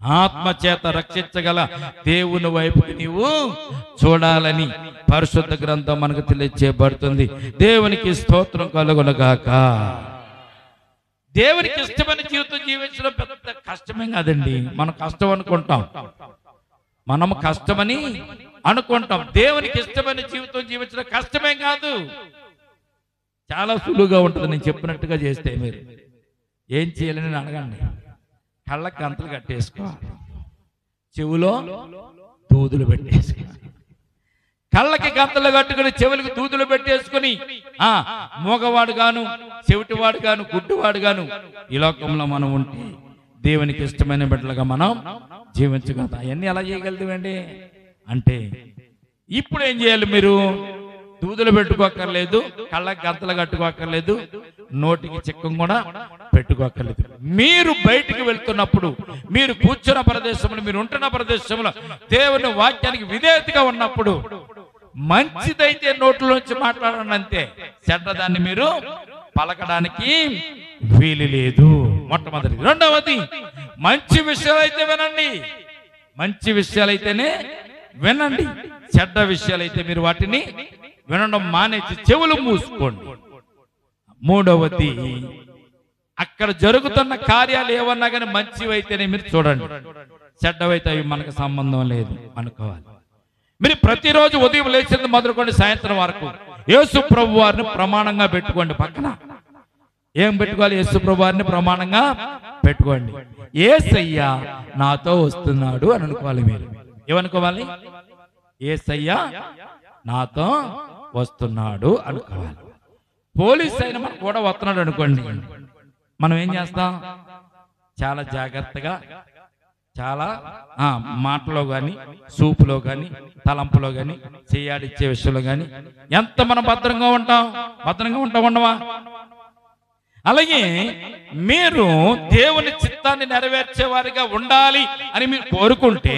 ఆత్మచేత రక్షించగల దేవుని వైపుకి నీవు చూడాలని పరిశుద్ధ గ్రంథం మనకు తెలియజేయబడుతుంది. దేవునికి స్తోత్రం కలుగునుగాక. దేవునికి ఇష్టమైన జీవితం జీవించడం పెద్ద కష్టమే కాదండి. మనం కష్టం అనుకుంటాం, మనము కష్టమని అనుకుంటాం. దేవునికి ఇష్టమైన జీవితం జీవించడం కష్టమే కాదు, చాలా సులువుగా ఉంటుంది. నేను చెప్పినట్టుగా చేస్తే మీరు ఏం చేయాలని అడగండి. కళ్ళకి గంతలు కట్టేసుకోవాలి, చెవులో దూదులు పెట్టేసుకోవాలి. కళ్ళకి గంతలు కట్టుకుని చెవులకి దూదులు పెట్టేసుకుని మోగవాడు గాను, చెవిటివాడు గాను, గుడ్డివాడు గాను ఈ లోకంలో మనం ఉంటే దేవునికి ఇష్టమైన బిడ్డలుగా మనం జీవించగలుగుతాం. అవన్నీ ఎలా చేయగలుగుతామండి అంటే ఇప్పుడు ఏం చేయాలి? మీరు దూదులు పెట్టుకోక్కర్లేదు, కళ్ళకి గంతలు కట్టుకోక్కర్లేదు, నోటికి చిక్కం కూడా పెట్టుకోక్కర్లేదు. మీరు బయటికి వెళ్తున్నప్పుడు, మీరు కూర్చున్న ప్రదేశంలో, మీరు ఉంటున్న ప్రదేశంలో దేవుని వాక్యానికి విధేయతగా ఉన్నప్పుడు మంచిదైతే నోట్లోంచి మాట్లాడండి అంతే. చెడ్డదాన్ని మీరు పలకడానికి వీలు లేదు. మొట్టమొదటిది. రెండవది, మంచి విషయాలైతే వినండి. మంచి విషయాలైతేనే వినండి. చెడ్డ విషయాలైతే మీరు వాటిని వినడం మానేసి చెవులు మూసుకోండి. మూడవది, అక్కడ జరుగుతున్న కార్యాలు ఏమన్నా కానీ మంచివైతేనే మీరు చూడండి, చెడ్డవైతే అవి మనకు సంబంధం లేదు అనుకోవాలి. మీరు ప్రతిరోజు ఉదయం లేచింది మొదలుకోండి సాయంత్రం వరకు యేసు ప్రభు వారిని ప్రమాణంగా పెట్టుకోండి. పక్కన ఏం పెట్టుకోవాలి? యేసు ప్రభు వారిని ప్రమాణంగా పెట్టుకోండి. యేసయ్య నాతో వస్తున్నాడు అని అనుకోవాలి. మీరు ఏమనుకోవాలి? యేసయ్య నాతో వస్తున్నాడు అనుకోవాలి. పోలీస్ అయిన మనకు కూడా వస్తున్నాడు అనుకోండి, మనం ఏం చేస్తాం? చాలా జాగ్రత్తగా, చాలా మాటలో కానీ, సూపులో కానీ, తలంపులో కానీ, చేయాడిచ్చే విషయంలో కానీ ఎంత మనం భద్రంగా ఉంటాం? ఉండవా? అలాగే మీరు దేవుని చిత్తాన్ని నెరవేర్చే వారిగా ఉండాలి అని మీరు కోరుకుంటే,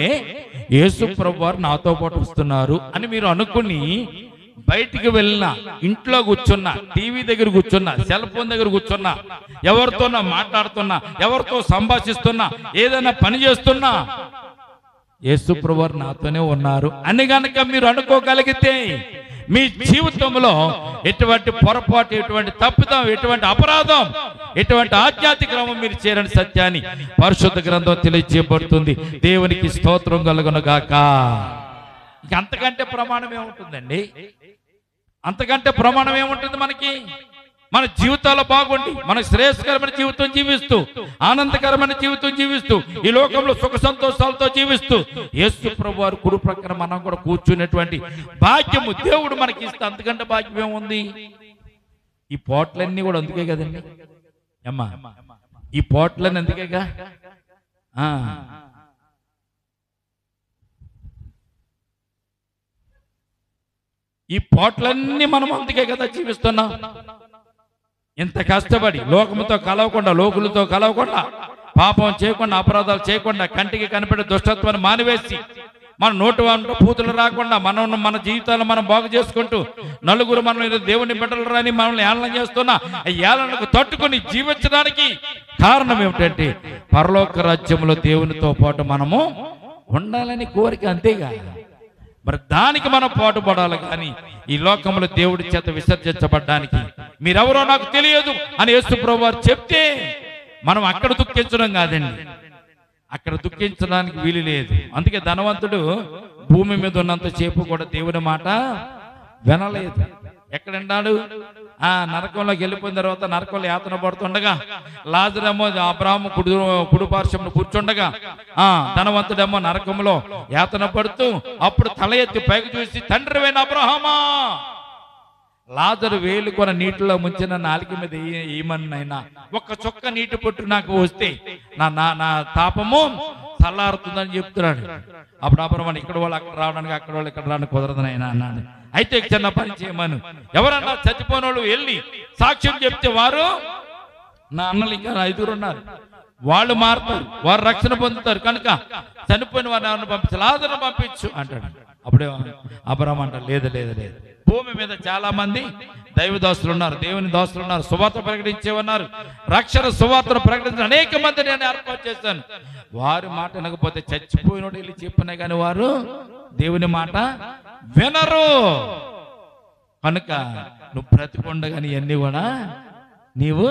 యేసు ప్రభు వారు నాతో పాటు వస్తున్నారు అని మీరు అనుకుని బయటికి వెళ్ళినా, ఇంట్లో కూర్చున్నా, టీవీ దగ్గర కూర్చున్నా, సెల్ ఫోన్ దగ్గర కూర్చున్నా, ఎవరితోనా మాట్లాడుతున్నా, ఎవరితో సంభాషిస్తున్నా, ఏదైనా పని చేస్తున్నా, యేసు ప్రభు వారు నాతోనే ఉన్నారు అని గనక మీరు అనుకోగలిగితే, మీ జీవితంలో ఎటువంటి పొరపాటు, ఎటువంటి తప్పిదం, ఎటువంటి అపరాధం, ఎటువంటి ఆధ్యాత్మికమం మీరు చేరని సత్యాన్ని పరిశుద్ధ గ్రంథం తెలియజేయబడుతుంది. దేవునికి స్తోత్రం కలుగును గాక. అంతకంటే ప్రమాణం ఏముంటుందండి? అంతకంటే ప్రమాణం ఏముంటుంది మనకి? మన జీవితాల్లో బాగుండి, మన శ్రేయస్కరమైన జీవితం జీవిస్తూ, ఆనందకరమైన జీవితం జీవిస్తూ, ఈ లోకంలో సుఖ సంతోషాలతో జీవిస్తూ యేసు ప్రభు వారు కుడి ప్రక్కన మనం కూడా కూర్చునేటువంటి భాగ్యము దేవుడు మనకి ఇస్తే అంతకంటే భాగ్యం ఏముంది? ఈ పోట్లన్నీ కూడా అందుకే కదండి అమ్మా, ఈ పోట్లన్నీ అందుకేగా. ఈ పోట్లన్నీ మనం అందుకే కదా జీవిస్తున్నాం. ఇంత కష్టపడి లోకముతో కలవకుండా, లోకులతో కలవకుండా, పాపం చేయకుండా, అపరాధాలు చేయకుండా, కంటికి కనిపెట్టే దుష్టత్వాన్ని మానివేసి, మన నోటి పూతులు రాకుండా మన జీవితాలను మనం బాగు చేసుకుంటూ, నలుగురు మనం దేవుని బిడ్డలు రాని మనల్ని ఏళన చేస్తున్నా, ఏళనకు తట్టుకుని జీవించడానికి కారణం ఏమిటంటే పరలోక రాజ్యంలో దేవునితో పాటు మనము ఉండాలని కోరిక. అంతేగా మరి దానికి మనం పాటుపడాలి. కానీ ఈ లోకంలో దేవుడి చేత విసర్జించబడ్డానికి మీరెవరో నాకు తెలియదు అని యేసు ప్రభు వారు చెప్తే మనం అక్కడ దుఃఖించడం కాదండి, అక్కడ దుఃఖించడానికి వీలు లేదు. అందుకే ధనవంతుడు భూమి మీద ఉన్నంత సేపు కూడా దేవుని మాట వినలేదు. ఎక్కడున్నాడు? నరకంలోకి వెళ్ళిపోయిన తర్వాత నరకంలో యాతన పడుతుండగా, లాజరేమో అబ్రాహాము కుడి పార్శ్వంలో కూర్చుండగా, ధనవంతుడేమో నరకంలో యాతన పడుతూ, అప్పుడు తల ఎత్తి పైకి చూసి, తండ్రివైన అబ్రహామా, లాజరు వేలుకొన నీటిలో ముంచిన నాలుక మీద ఏమన్నైనా ఒక్క చుక్క నీటి పొట్టు నాకు వస్తే నా తాపము చల్లారుతుందని చెప్తున్నాడు. అప్పుడు అబ్రహాము ఇక్కడ వాళ్ళు అక్కడ రావడానికి, అక్కడ వాళ్ళు ఇక్కడ రావడానికి కుదరదని ఆయన అన్నాడు. అయితే చిన్న పని చేయమను, ఎవరన్నా చచ్చిపోయిన వాళ్ళు వెళ్ళి సాక్ష్యం చెప్తే వారు, నా అన్నలు ఇంకా 5 ఉన్నారు, వాళ్ళు మారుతారు, వారు రక్షణ పొందుతారు, కనుక చనిపోయిన వారిని ఎవరిని పంపించు, లాజరును పంపించు అంటాడు. అప్పుడే అబ్రహాము అంటాడు, లేదు లేదు లేదు, భూమి మీద చాలా మంది దైవ దాసులు ఉన్నారు, దేవుని దాసులు ఉన్నారు, సువార్త ప్రకటించేవన్నారు, రక్షణ సువార్తను ప్రకటించిన అనేక మంది నేను ఏర్పాటు చేశాను. వారి మాట వినకపోతే చచ్చిపోయినోడు వెళ్ళి చెప్పినా కానీ వారు దేవుని మాట వినరు. కనుక నువ్వు బ్రతికొండగాని ఇవన్నీ కూడా నీవు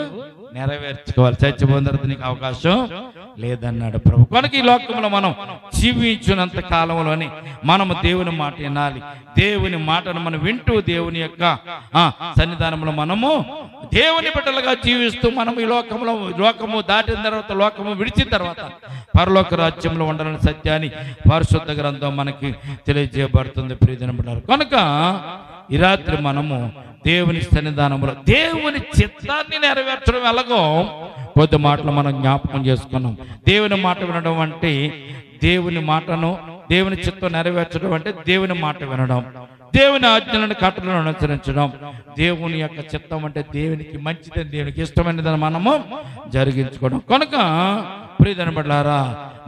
నెరవేర్చుకోవాలి. చచ్చిపోయిన తర్వాత నీకు అవకాశం లేదన్నాడు ప్రభు. కనుక ఈ లోకంలో మనం జీవించినంత కాలంలోని మనము దేవుని మాట వినాలి. దేవుని మాటను మనం వింటూ దేవుని యొక్క సన్నిధానంలో మనము దేవుని బిడ్డలుగా జీవిస్తూ మనం ఈ లోకము దాటిన తర్వాత, లోకము విడిచిన తర్వాత పరలోక రాజ్యంలో ఉండాలని సత్యాన్ని పరిశుద్ధ గ్రంథం మనకి తెలియజేయబడుతుంది. ప్రియజన బిడ్డలారా, కనుక ఈ రాత్రి మనము దేవుని సన్నిధానంలో దేవుని చిత్తాన్ని నెరవేర్చడం ఎలాగో కొద్ది మాటలు మనం జ్ఞాపకం చేసుకున్నాం. దేవుని మాట వినడం అంటే దేవుని మాటను, దేవుని చిత్తం నెరవేర్చడం అంటే దేవుని మాట వినడం, దేవుని ఆజ్ఞలను కట్టలను అనుసరించడం. దేవుని యొక్క చిత్తం అంటే దేవునికి మంచిదని, దేవునికి ఇష్టమైనదని మనము జరిగించుకోవడం. కనుక ప్రియమైన బిడ్డలారా,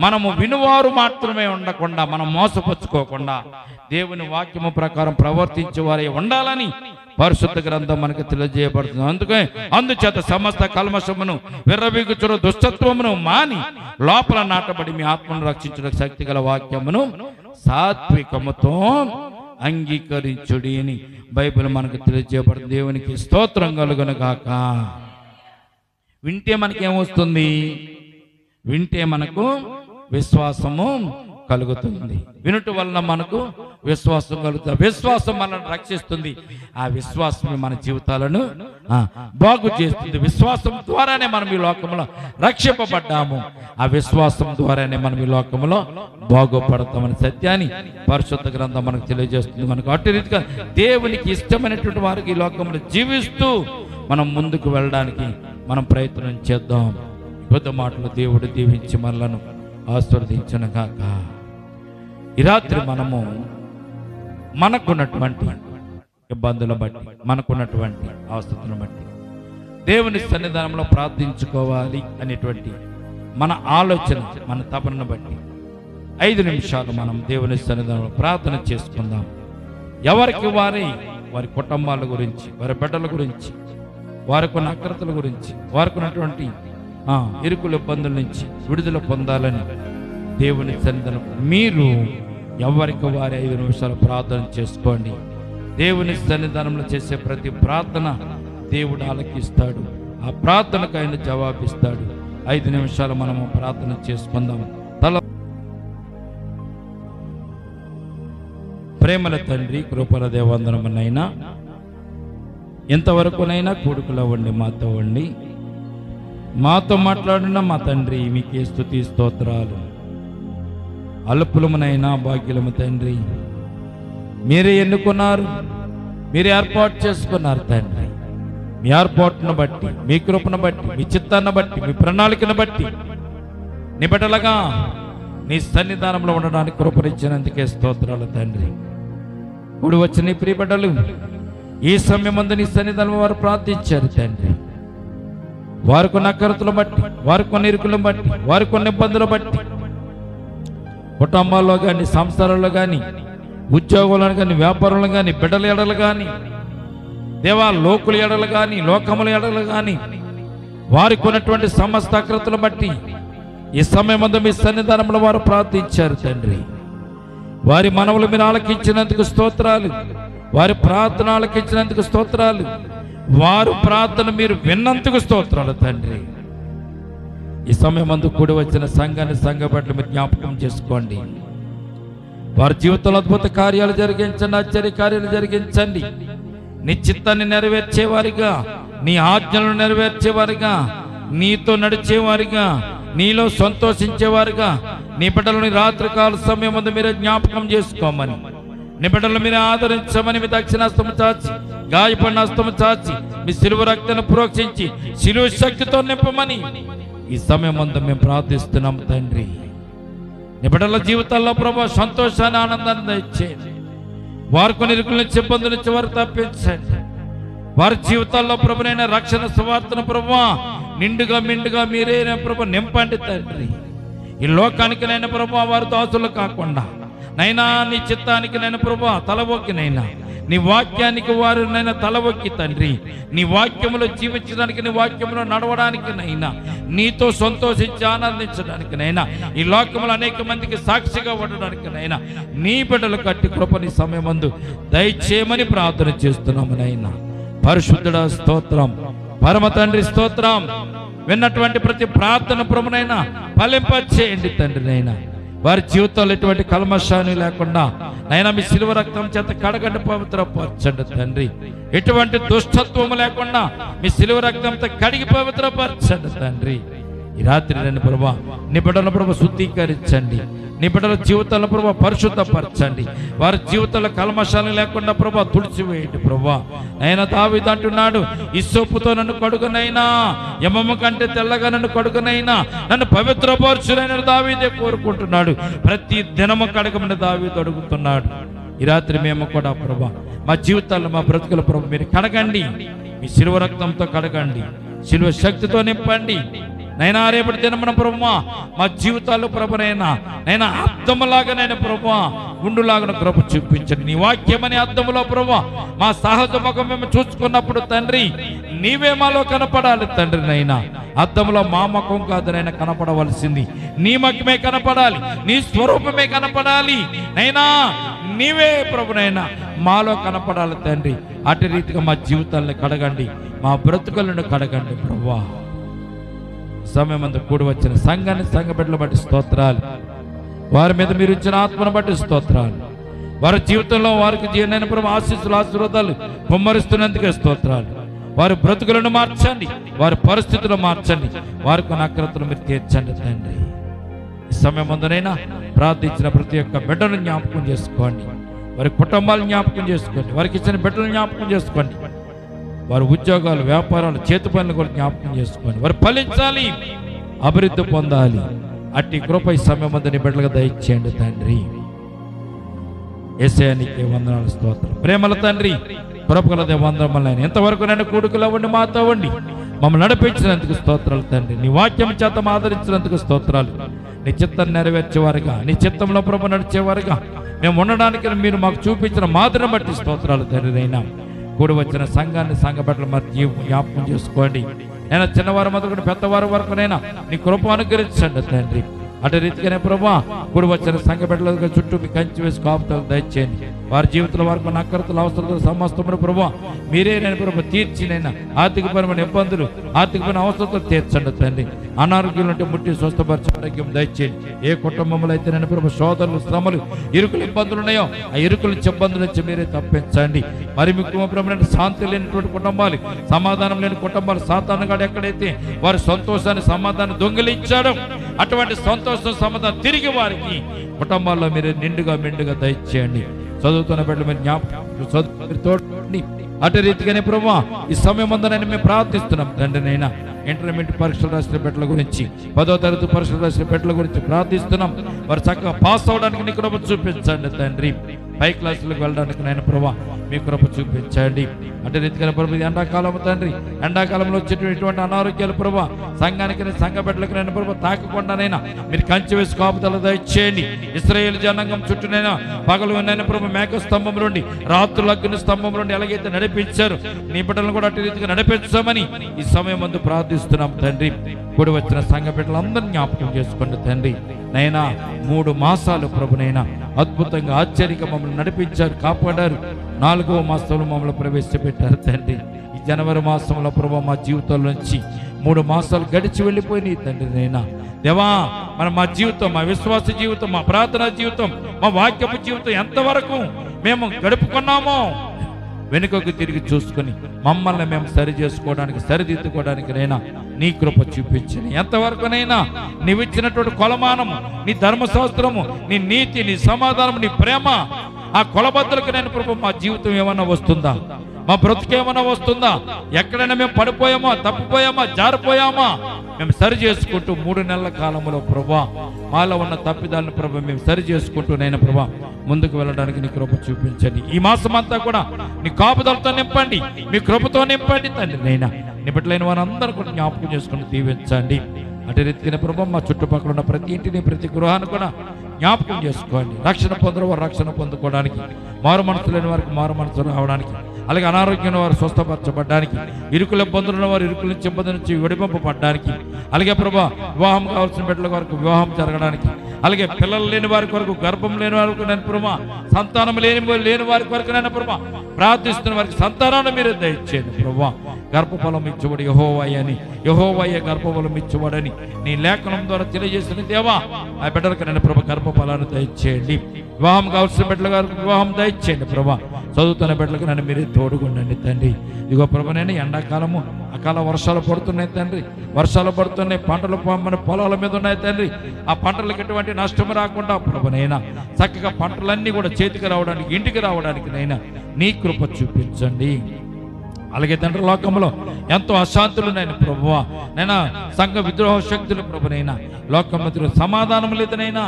మనము వినువారు మాత్రమే ఉండకుండా, మనం మోసపుచ్చుకోకుండా దేవుని వాక్యము ప్రకారం ప్రవర్తించే వారే ఉండాలని పరిశుద్ధ గ్రంథం మనకు తెలియజేయబడుతుంది. అందుచేత సమస్త కల్మషమును, విర్రవీగుచురు దుష్టత్వమును మాని లోపల నాటబడి మీ ఆత్మను రక్షించడం శక్తి గల వాక్యమును సాత్వికముతో అంగీకరించుడి అని బైబిల్ మనకు తెలియజేయబడుతుంది. దేవునికి స్తోత్రం కలుగును గాక. వింటే మనకేమొస్తుంది? వింటే మనకు విశ్వాసము కలుగుతుంది. వినుట వలన మనకు విశ్వాసం కలుగుతుంది. విశ్వాసం మనల్ని రక్షిస్తుంది. ఆ విశ్వాసం మన జీవితాలను బాగు చేస్తుంది. విశ్వాసం ద్వారానే మనం ఈ లోకంలో రక్షింపబడ్డాము. ఆ విశ్వాసం ద్వారానే మనం ఈ లోకంలో బాగుపడతామని సత్యాన్ని పరిశుద్ధ గ్రంథం మనకు తెలియజేస్తుంది. మనకు అటు రీతిగా దేవునికి ఇష్టమైనటువంటి వారికి ఈ లోకంలో జీవిస్తూ మనం ముందుకు వెళ్ళడానికి మనం ప్రయత్నం చేద్దాం. కొద్ది మాటలు దేవుడు దీవించి మనలను ఆశీర్వదించును గాక. ఈ రాత్రి మనము మనకున్నటువంటి ఇబ్బందుల బట్టి, మనకున్నటువంటి అవసరతను బట్టి దేవుని సన్నిధానంలో ప్రార్థించుకోవాలి అనేటువంటి మన ఆలోచన, మన తపనను బట్టి 5 నిమిషాలు మనం దేవుని సన్నిధానంలో ప్రార్థన చేసుకుందాం. ఎవరికి వారి కుటుంబాల గురించి, వారి బిడ్డల గురించి, వారికి ఉన్న అక్రతల గురించి, వారికి ఉన్నటువంటి ఇరుకుల ఇబ్బందుల నుంచి విడుదల పొందాలని దేవుని సన్నిధానం మీరు ఎవరికి వారి 5 నిమిషాలు ప్రార్థన చేసుకోండి. దేవుని సన్నిధానంలో చేసే ప్రతి ప్రార్థన దేవుడు ఆలకిస్తాడు. ఆ ప్రార్థనకు ఆయన జవాబిస్తాడు. 5 నిమిషాలు మనము ప్రార్థన చేసుకుందాం. ప్రేమల తండ్రి, కృపల దేవందనమునైనా ఇంతవరకునైనా కూడుకులో ఉండి మాతో ఉండి మాతో మాట్లాడిన మా తండ్రి, మీకే స్తుతి స్తోత్రాలు. అల్పులమునైనా భాగ్యులము తండ్రి, మీరే ఎన్నుకున్నారు, మీరే ఏర్పాటు చేసుకున్నారు తండ్రి. మీ ఏర్పాటును బట్టి, మీ కృపను బట్టి, మీ చిత్తాన్ని బట్టి, మీ ప్రణాళికను బట్టి నీ బిడ్డలుగా నీ సన్నిధానంలో ఉండడానికి కృపనిచ్చినందుకే స్తోత్రాలు తండ్రి. ఇప్పుడు వచ్చిన నీ ప్రియ బిడ్డలు ఈ సమయం నీ సన్నిధానంలో వారు ప్రార్థించారు తండ్రి. వారికి ఉన్న అక్కరతలు బట్టి, వారికి కొన్ని ఇరుకులను బట్టి, వారికి కొన్ని ఇబ్బందులు బట్టి, కుటుంబాల్లో కానీ, సంసారాల్లో కానీ, ఉద్యోగులను కానీ, వ్యాపారంలో కానీ, బిడ్డల ఎడలు కానీ, దేవా లోకుల ఎడలు కానీ, లోకముల ఎడలు కానీ, వారికి ఉన్నటువంటి సమస్త అక్రతలు బట్టి ఈ సమయం మీ సన్నిధానంలో వారు ప్రార్థించారు తండ్రి. వారి మనవులు మీరు ఆలకించినందుకు స్తోత్రాలు. వారి ప్రార్థన ఆలకించినందుకు స్తోత్రాలు. వారు ప్రార్థన మీరు విన్నందుకు స్తోత్రాలు తండ్రి. ఈ సమయం కూడి వచ్చిన సంఘాన్ని, సంఘ పట్ల మీరు జ్ఞాపకం చేసుకోండి. వారి జీవితంలో అద్భుత కార్యాలు జరిగించండి, ఆశ్చర్య కార్యాలు జరిగించండి. నీ చిత్తాన్ని నెరవేర్చేవారిగా, నీ ఆజ్ఞలను నెరవేర్చేవారిగా, నీతో నడిచేవారిగా, నీలో సంతోషించేవారిగా నీ బిడ్డలని రాత్రికాల సమయం మీరే జ్ఞాపకం చేసుకోమని, నీ బిడ్డలు మీరే ఆదరించమని, మీ దక్షిణాస్తము చాచి, గాయపడిన హస్తము చాచి, మీ సిలువ రక్తాన్ని ప్రోక్షించి సిలువ శక్తితో నింపమని ఈ సమయం మేము ప్రార్థిస్తున్నాం తండ్రి. నీ బిడ్డల జీవితాల్లో ప్రభు సంతోషాన్ని, ఆనందాన్ని దయచేయండి. వారి కొన్ని ఇరుకుల నుంచి, ఇబ్బందుల నుంచి వారు తప్పించండి. వారి జీవితాల్లో ప్రభునైనా రక్షణ సువార్తను ప్రభు నిండుగా మెండుగా మీరైనా ప్రభు నింపండి తండ్రి. ఈ లోకానికి నైనా ప్రభు వారి దాసులు కాకుండా నైనా నీ చిత్తానికి నైనా ప్రభు తలవొక్కినైనా, నీ వాక్యానికి వారు నైనా తలవొక్కి తండ్రి, నీ వాక్యములో జీవించడానికి, నీ వాక్యములో నడవడానికి నైనా, నీతో సంతోషించి ఆనందించడానికి నైనా, ఈ లోకములో అనేక మందికి సాక్షిగా ఉండడానికి నైనా నీ బిడ్డలు కట్టి కృపని సమయమందు దయచేయమని ప్రార్థన చేస్తున్నాము నైనా. పరిశుద్ధుడ స్తోత్రం, పరమ తండ్రి స్తోత్రం. విన్నటువంటి ప్రతి ప్రార్థన ప్రభునైనా ఫలింపచేయండి తండ్రి నైనా. వారి జీవితంలో ఎటువంటి కల్మషాన్ని లేకుండా నైనా మీ సిలువ రక్తం చేత కడగండి, పవిత్రపరచండి తండ్రి. ఎటువంటి దుష్టత్వము లేకుండా మీ సిలువ రక్తంతో కడిగి పవిత్రపరచండి తండ్రి. ఈ రాత్రి నేను ప్రభా నీ బిడ్డల ప్రభు శుద్ధీకరించండి, నీ బిడ్డల జీవితాల ప్రభు పరిశుద్ధపరచండి, వారి జీవితంలో కల్మషాలు లేకుండా ప్రభు తుడిచివేయండి ప్రభా. ఆయన దావీదు అంటున్నాడు, ఇస్సోపుతో నన్ను కడుగునైనా, యమము కంటే తెల్లగా నన్ను కడుగునైనా, నన్ను పవిత్రపరచునైనా దావీదే కోరుకుంటున్నాడు. ప్రతి దినము కడగమని దావీదు అడుగుతున్నాడు. ఈ రాత్రి మేము కూడా ప్రభా మా జీవితాల్లో మా బ్రతుకుల ప్రభు మీరు కడగండి, మీ శిలువ రక్తంతో కడగండి, శిలువ శక్తితో నింపండి. నైనా రేపటి దినమున ప్రభువా మా జీవితాల్లో ప్రభునైనా నైనా అద్దములాగా నైనా ప్రభువా గుండులాగా కృప చూపించండి. నీ వాక్యమని అద్దములో ప్రభువా మా సహజ ముఖం మేము చూసుకున్నప్పుడు తండ్రి నీవే మాలో కనపడాలి తండ్రి. నైనా అద్దంలో మా ముఖం కాదు నైనా కనపడవలసింది, నీ ముఖమే కనపడాలి, నీ స్వరూపమే కనపడాలి. నైనా నీవే ప్రభునైనా మాలో కనపడాలి తండ్రి. అటు రీతిగా మా జీవితాలను కడగండి, మా బ్రతుకులను కడగండి ప్రభువా. సమయం అంతా కూడి వచ్చిన సంఘాన్ని, సంఘ బిడ్డలు బట్టి స్తోత్రాలు. వారి మీద మీరు ఇచ్చిన ఆత్మను బట్టి స్తోత్రాలు. వారి జీవితంలో వారికి జీవనైన ప్రభు ఆశీస్సులు ఆశీర్వాదాలు కుమ్మరిస్తున్నందుకే స్తోత్రాలు. వారి బ్రతుకులను మార్చండి, వారి పరిస్థితులు మార్చండి, వారికి నక్రతలు మీరు తీర్చండి తండ్రి. ఈ సమయం ముందునైనా ప్రార్థించిన ప్రతి ఒక్క బిడ్డను జ్ఞాపకం చేసుకోండి, వారి కుటుంబాలను జ్ఞాపకం చేసుకోండి, వారికి ఇచ్చిన బిడ్డలను జ్ఞాపకం చేసుకోండి, వారి ఉద్యోగాలు వ్యాపారాలు చేతి పనులు కూడా జ్ఞాపకం చేసుకోండి. వారు ఫలించాలి, అభివృద్ధి పొందాలి. అట్టి కృప ఈ సమయం నీ బిడ్డలుగా దయచేయండి తండ్రి. యేసయ్యానికి వందనాలు స్తోత్రం. ప్రేమల తండ్రి, కృపగల వందనములైన ఇంతవరకు నన్ను కూడుకులో ఉండి మాతో ఉండి మమ్మల్ని నడిపించినందుకు స్తోత్రాలు తండ్రి. నీ వాక్యం చేత ఆదరించినందుకు స్తోత్రాలు. నీ చిత్తం నెరవేర్చేవారుగా, నీ చిత్తంలో ప్రభు నడిచేవారుగా మేము ఉండడానికి మీరు మాకు చూపించిన మాదిరిని బట్టి స్తోత్రాలు తండ్రి. అయినా కూడి వచ్చిన సంఘాన్ని, సంఘ బిడ్డల మధ్య జ్ఞాపకం చేసుకోండి. నేను చిన్నవారు మొదలుకొని పెద్దవారి వరకు నైనా నీ కృప అనుగ్రహించండి తండ్రి. అటు రీతిగానే ప్రభా కూడి వచ్చిన సంఘ బిడ్డల చుట్టూ మీ కంచి వేసి కాపుతాలు దయచేయండి. వారి జీవితంలో వారికి నక్కరతలు అవసరాలు సమస్తమును ప్రభా మీరే నేను ప్రభు తీర్చినైనా ఆర్థికపరమైన ఇబ్బందులు, ఆర్థికపరమైన అవసరాలు తీర్చండి తండ్రి. అనారోగ్యం ఉంటే ముట్టి స్వస్థపరచడం దయచేయండి. ఏ కుటుంబంలో అయితే నేను ప్రభు శోధనలు, శ్రమలు, ఇరుకులు, ఇబ్బందులు ఉన్నాయో ఆ ఇరుకుల ఇబ్బందుల నుంచి మీరే తప్పించండి. మరి మీకు ప్రభు శాంతి లేనటువంటి కుటుంబాలు, సమాధానం లేని కుటుంబాలు, సాతానుగాడు ఎక్కడైతే వారి సంతోషాన్ని, సమాధానం దొంగిలించాడో అటువంటి సంతోషం, సమాధానం తిరిగి వారికి కుటుంబాల్లో మీరు నిండుగా మెండుగా దయచేయండి. చదువుతున్న బిడ్డలు మీరు జ్ఞాపకం తోడండి. అటు రీతిగానే ప్రభు ఈ సమయం ఉందని మేము ప్రార్థిస్తున్నాం తండ్రి. నైనా ఇంటర్మీడియట్ పరీక్షలు రాసిన బిడ్డల గురించి, 10వ తరగతి పరీక్షలు రాసిన బిడ్డల గురించి ప్రార్థిస్తున్నాం. వారు చక్కగా పాస్ అవడానికి నీ కృప చూపించండి తండ్రి. పై క్లాసులకు వెళ్ళడానికి నేను ప్రభు మీ కృప చూపించండి. అటు రీతిగా ప్రభు ఎండాకాలం తండ్రి, ఎండాకాలంలో వచ్చేటువంటి అనారోగ్యాలు ప్రభు సంఘానికి, సంఘ బిడ్డలకు నేను ప్రభు తాకకుండానైనా మీరు కంచి వేసి కాపుదల దయచేయండి. ఇశ్రాయేలు జనాంగం చుట్టూనైనా పగలు నైనా ప్రభు మేక స్తంభం నుండి, రాత్రుల అగ్ని స్తంభం నుండి ఎలాగైతే నడిపించారు నీ బిడ్డలను కూడా అటు రీతిగా నడిపించామని ఈ సమయం ముందు ప్రార్థిస్తున్నాం తండ్రి. కూడి వచ్చిన సంఘ బిడ్డలందరినీ జ్ఞాపకం చేసుకోండి తండ్రి. నైనా 3 మాసాలు ప్రభునైనా అద్భుతంగా ఆశ్చర్యంగా మమ్మల్ని నడిపించారు, కాపాడారు. 4వ మాసంలో మమ్మల్ని ప్రవేశపెట్టారు తండ్రి. ఈ జనవరి మాసంలో ప్రభు మా జీవితాల నుంచి 3 మాసాలు గడిచి వెళ్ళిపోయినాయి తండ్రి. నైనా దేవా మా జీవితం, మా విశ్వాస జీవితం, మా ప్రార్థనా జీవితం, మా వాక్యపు జీవితం ఎంతవరకు మేము గడుపుకున్నామో వెనుకకు తిరిగి చూసుకొని మమ్మల్ని మేము సరి చేసుకోవడానికి, సరిదిద్దుకోవడానికి నైనా నీ కృప చూపించండి. ఎంతవరకునైనా నీవిచ్చినటువంటి కొలమానము, నీ ధర్మశాస్త్రము, నీ నీతి, నీ సమాధానం, నీ ప్రేమ, ఆ కొలబద్దలకు నేను ప్రభు మా జీవితం ఏమన్నా వస్తుందా, మా బ్రతుకేమన్నా వస్తుందా, ఎక్కడైనా మేము పడిపోయామా, తప్పిపోయామా, జారిపోయామా మేము సరి చేసుకుంటూ 3 నెలల కాలంలో ప్రభా మాలో ఉన్న తప్పిదాలను ప్రభు మేము సరి చేసుకుంటూ నైనా ప్రభా ముందుకు వెళ్ళడానికి నీ కృప చూపించండి. ఈ మాసం అంతా కూడా నీ కాపుదలతో నింపండి, మీ కృపతో నింపండి తండ్రి. నైనా నిబట్లైన వారందరూ కూడా జ్ఞాపకం చేసుకుని దీవించండి. అటు రీతిగా ప్రభు మా చుట్టుపక్కల ఉన్న ప్రతి ఇంటిని, ప్రతి గృహాన్ని కూడా జ్ఞాపకం చేసుకోండి. రక్షణ పొందిన వారు రక్షణ పొందుకోవడానికి, మారు మనసు లేని వారికి మారు మనసు రావడానికి, అలాగే అనారోగ్యం వారు స్వస్థపరచబడ్డానికి, ఇరుకుల ఇబ్బందులు వారు ఇరుకుల నుంచి ఇబ్బంది నుంచి విడిపింపబడ్డానికి, అలాగే ప్రభా వివాహం కావాల్సిన బిడ్డల వరకు వివాహం జరగడానికి, అలాగే పిల్లలు లేని వారి కొరకు, గర్భం లేని వారికి నేను ప్రభా, సంతానం లేని వారి కొరకు నేను ప్రభా ప్రార్థిస్తున్న వారికి సంతానాన్ని మీరు దయచేయండి ప్రభా. గర్భఫలం ఇచ్చుబడి యెహోవా అని యెహోవాయే గర్భఫలం ఇచ్చేవాడని నీ లేఖనం ద్వారా తెలియజేసిన దేవా, ఆ బిడ్డలకు నేను ప్రభు గర్భఫలాన్ని దయచేయండి. వివాహం కావాల్సిన బిడ్డల గారికి వివాహం దయచేయండి ప్రభా. చదువుతున్న బిడ్డలకు నన్ను మీరే తోడుగుండండి తండ్రి. ఇగో ప్రభు, నేను ఎండాకాలము అకాల వర్షాలు పడుతున్నాయి తండ్రి, వర్షాలు పడుతున్నాయి, పంటలు మన పొలాల మీద ఉన్నాయి తండ్రి. ఆ పంటలకు ఎటువంటి నష్టం రాకుండా ప్రభునైనా చక్కగా పంటలన్నీ కూడా చేతికి రావడానికి, ఇంటికి రావడానికి నైనా నీ కృప చూపించండి. అలాగే తండ్రి, లోకంలో ఎంతో అశాంతులు నేను ప్రభువా, నైనా సంఘ విద్రోహ శక్తులు ప్రభునైనా, లోకంలో సమాధానం లేదనైనా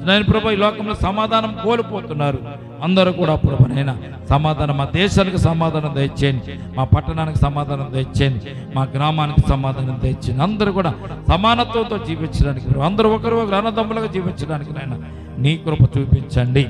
నేను ప్రభు, ఈ లోకంలో సమాధానం కోల్పోతున్నారు. అందరూ కూడా ప్రభునైనా సమాధానం, మా దేశానికి సమాధానం దయచేయండి, మా పట్టణానికి సమాధానం దయచేయండి, మా గ్రామానికి సమాధానం దయచేయండి. అందరూ కూడా సమానత్వంతో జీవించడానికి, అందరూ ఒకరు అన్నదమ్ములుగా జీవించడానికి నైనా నీ కృప చూపించండి.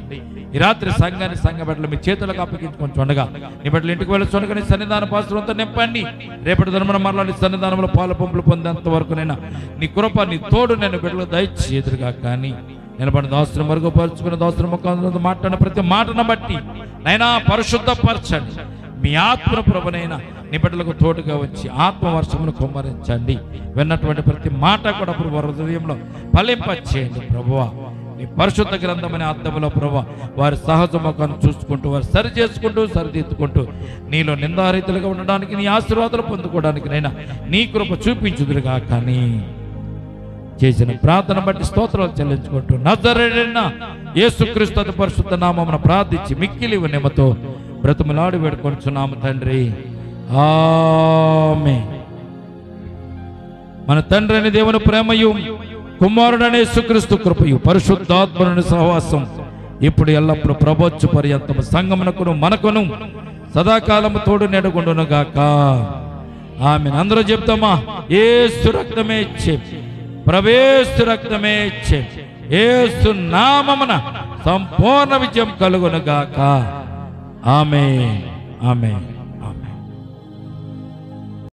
ఈ రాత్రి సంఘాన్ని, సంఘ బిడ్డలు మీ చేతులకు అప్పగించుకొని చూడగా, నీ బిడ్డలు ఇంటికి వెళ్ళి చూడగా నీ సన్నిధాన పాత్రలతో నింపండి. రేపటి దినమున మరలా నీ సన్నిధానంలో పాలు పంపులు పొందేంత వరకు నైనా నీ కృప, నీ తోడు నేను బిడ్డలు దయచేదురుగా. కానీ నిలబడిన దాసుని మరుగుపరుచుకున్న దాసుని ముఖంలో మాట్లాడిన ప్రతి మాటను బట్టి నైనా పరిశుద్ధపరచండి. మీ ఆత్మ ప్రభునైనా నీ బిడ్డలకు తోడుగా వచ్చి ఆత్మవర్షమును కుమ్మరించండి. విన్నటువంటి ప్రతి మాట కూడా ప్రభు హృదయంలో ఫలింపచేయండి ప్రభువా. నీ పరిశుద్ధ గ్రంథమనే అర్థంలో ప్రభు వారి సహజ ముఖాన్ని చూసుకుంటూ, వారు సరి చేసుకుంటూ, సరిదిద్దుకుంటూ నీలో నిందారీతులుగా ఉండడానికి, నీ ఆశీర్వాదాలు పొందుకోవడానికి నైనా నీ కృప చూపించుదురుగా. కానీ చేసిన ప్రార్థన బట్టి స్తోత్రాలు చెల్లించుకుంటూ నజరేయుడైన యేసుక్రీస్తు అతి పరిశుద్ధ నామమున ప్రార్థించి మిక్కిలి వినయముతో బ్రతిమలాడి వేడుకొనుచున్నాము తండ్రి, ఆమేన్. మన తండ్రి అయిన దేవుని ప్రేమయు, కుమారుడనే యేసుక్రీస్తు కృపయు, పరిశుద్ధాత్మని సహవాసం ఇప్పుడు ఎల్లప్పుడు ప్రభోచ్చు పర్యంతము సంగమునకును మనకును సదాకాలము తోడు నెడగుండును గాక. ఆమేన్. అందరూ చెప్తామా? యేసు రక్తమే ఇచ్చే, ప్రవేశు రక్తమే ఇచ్చే, యేసు నామమున సంపూర్ణ విజయం కలుగును గాక. ఆమేన్, ఆమేన్.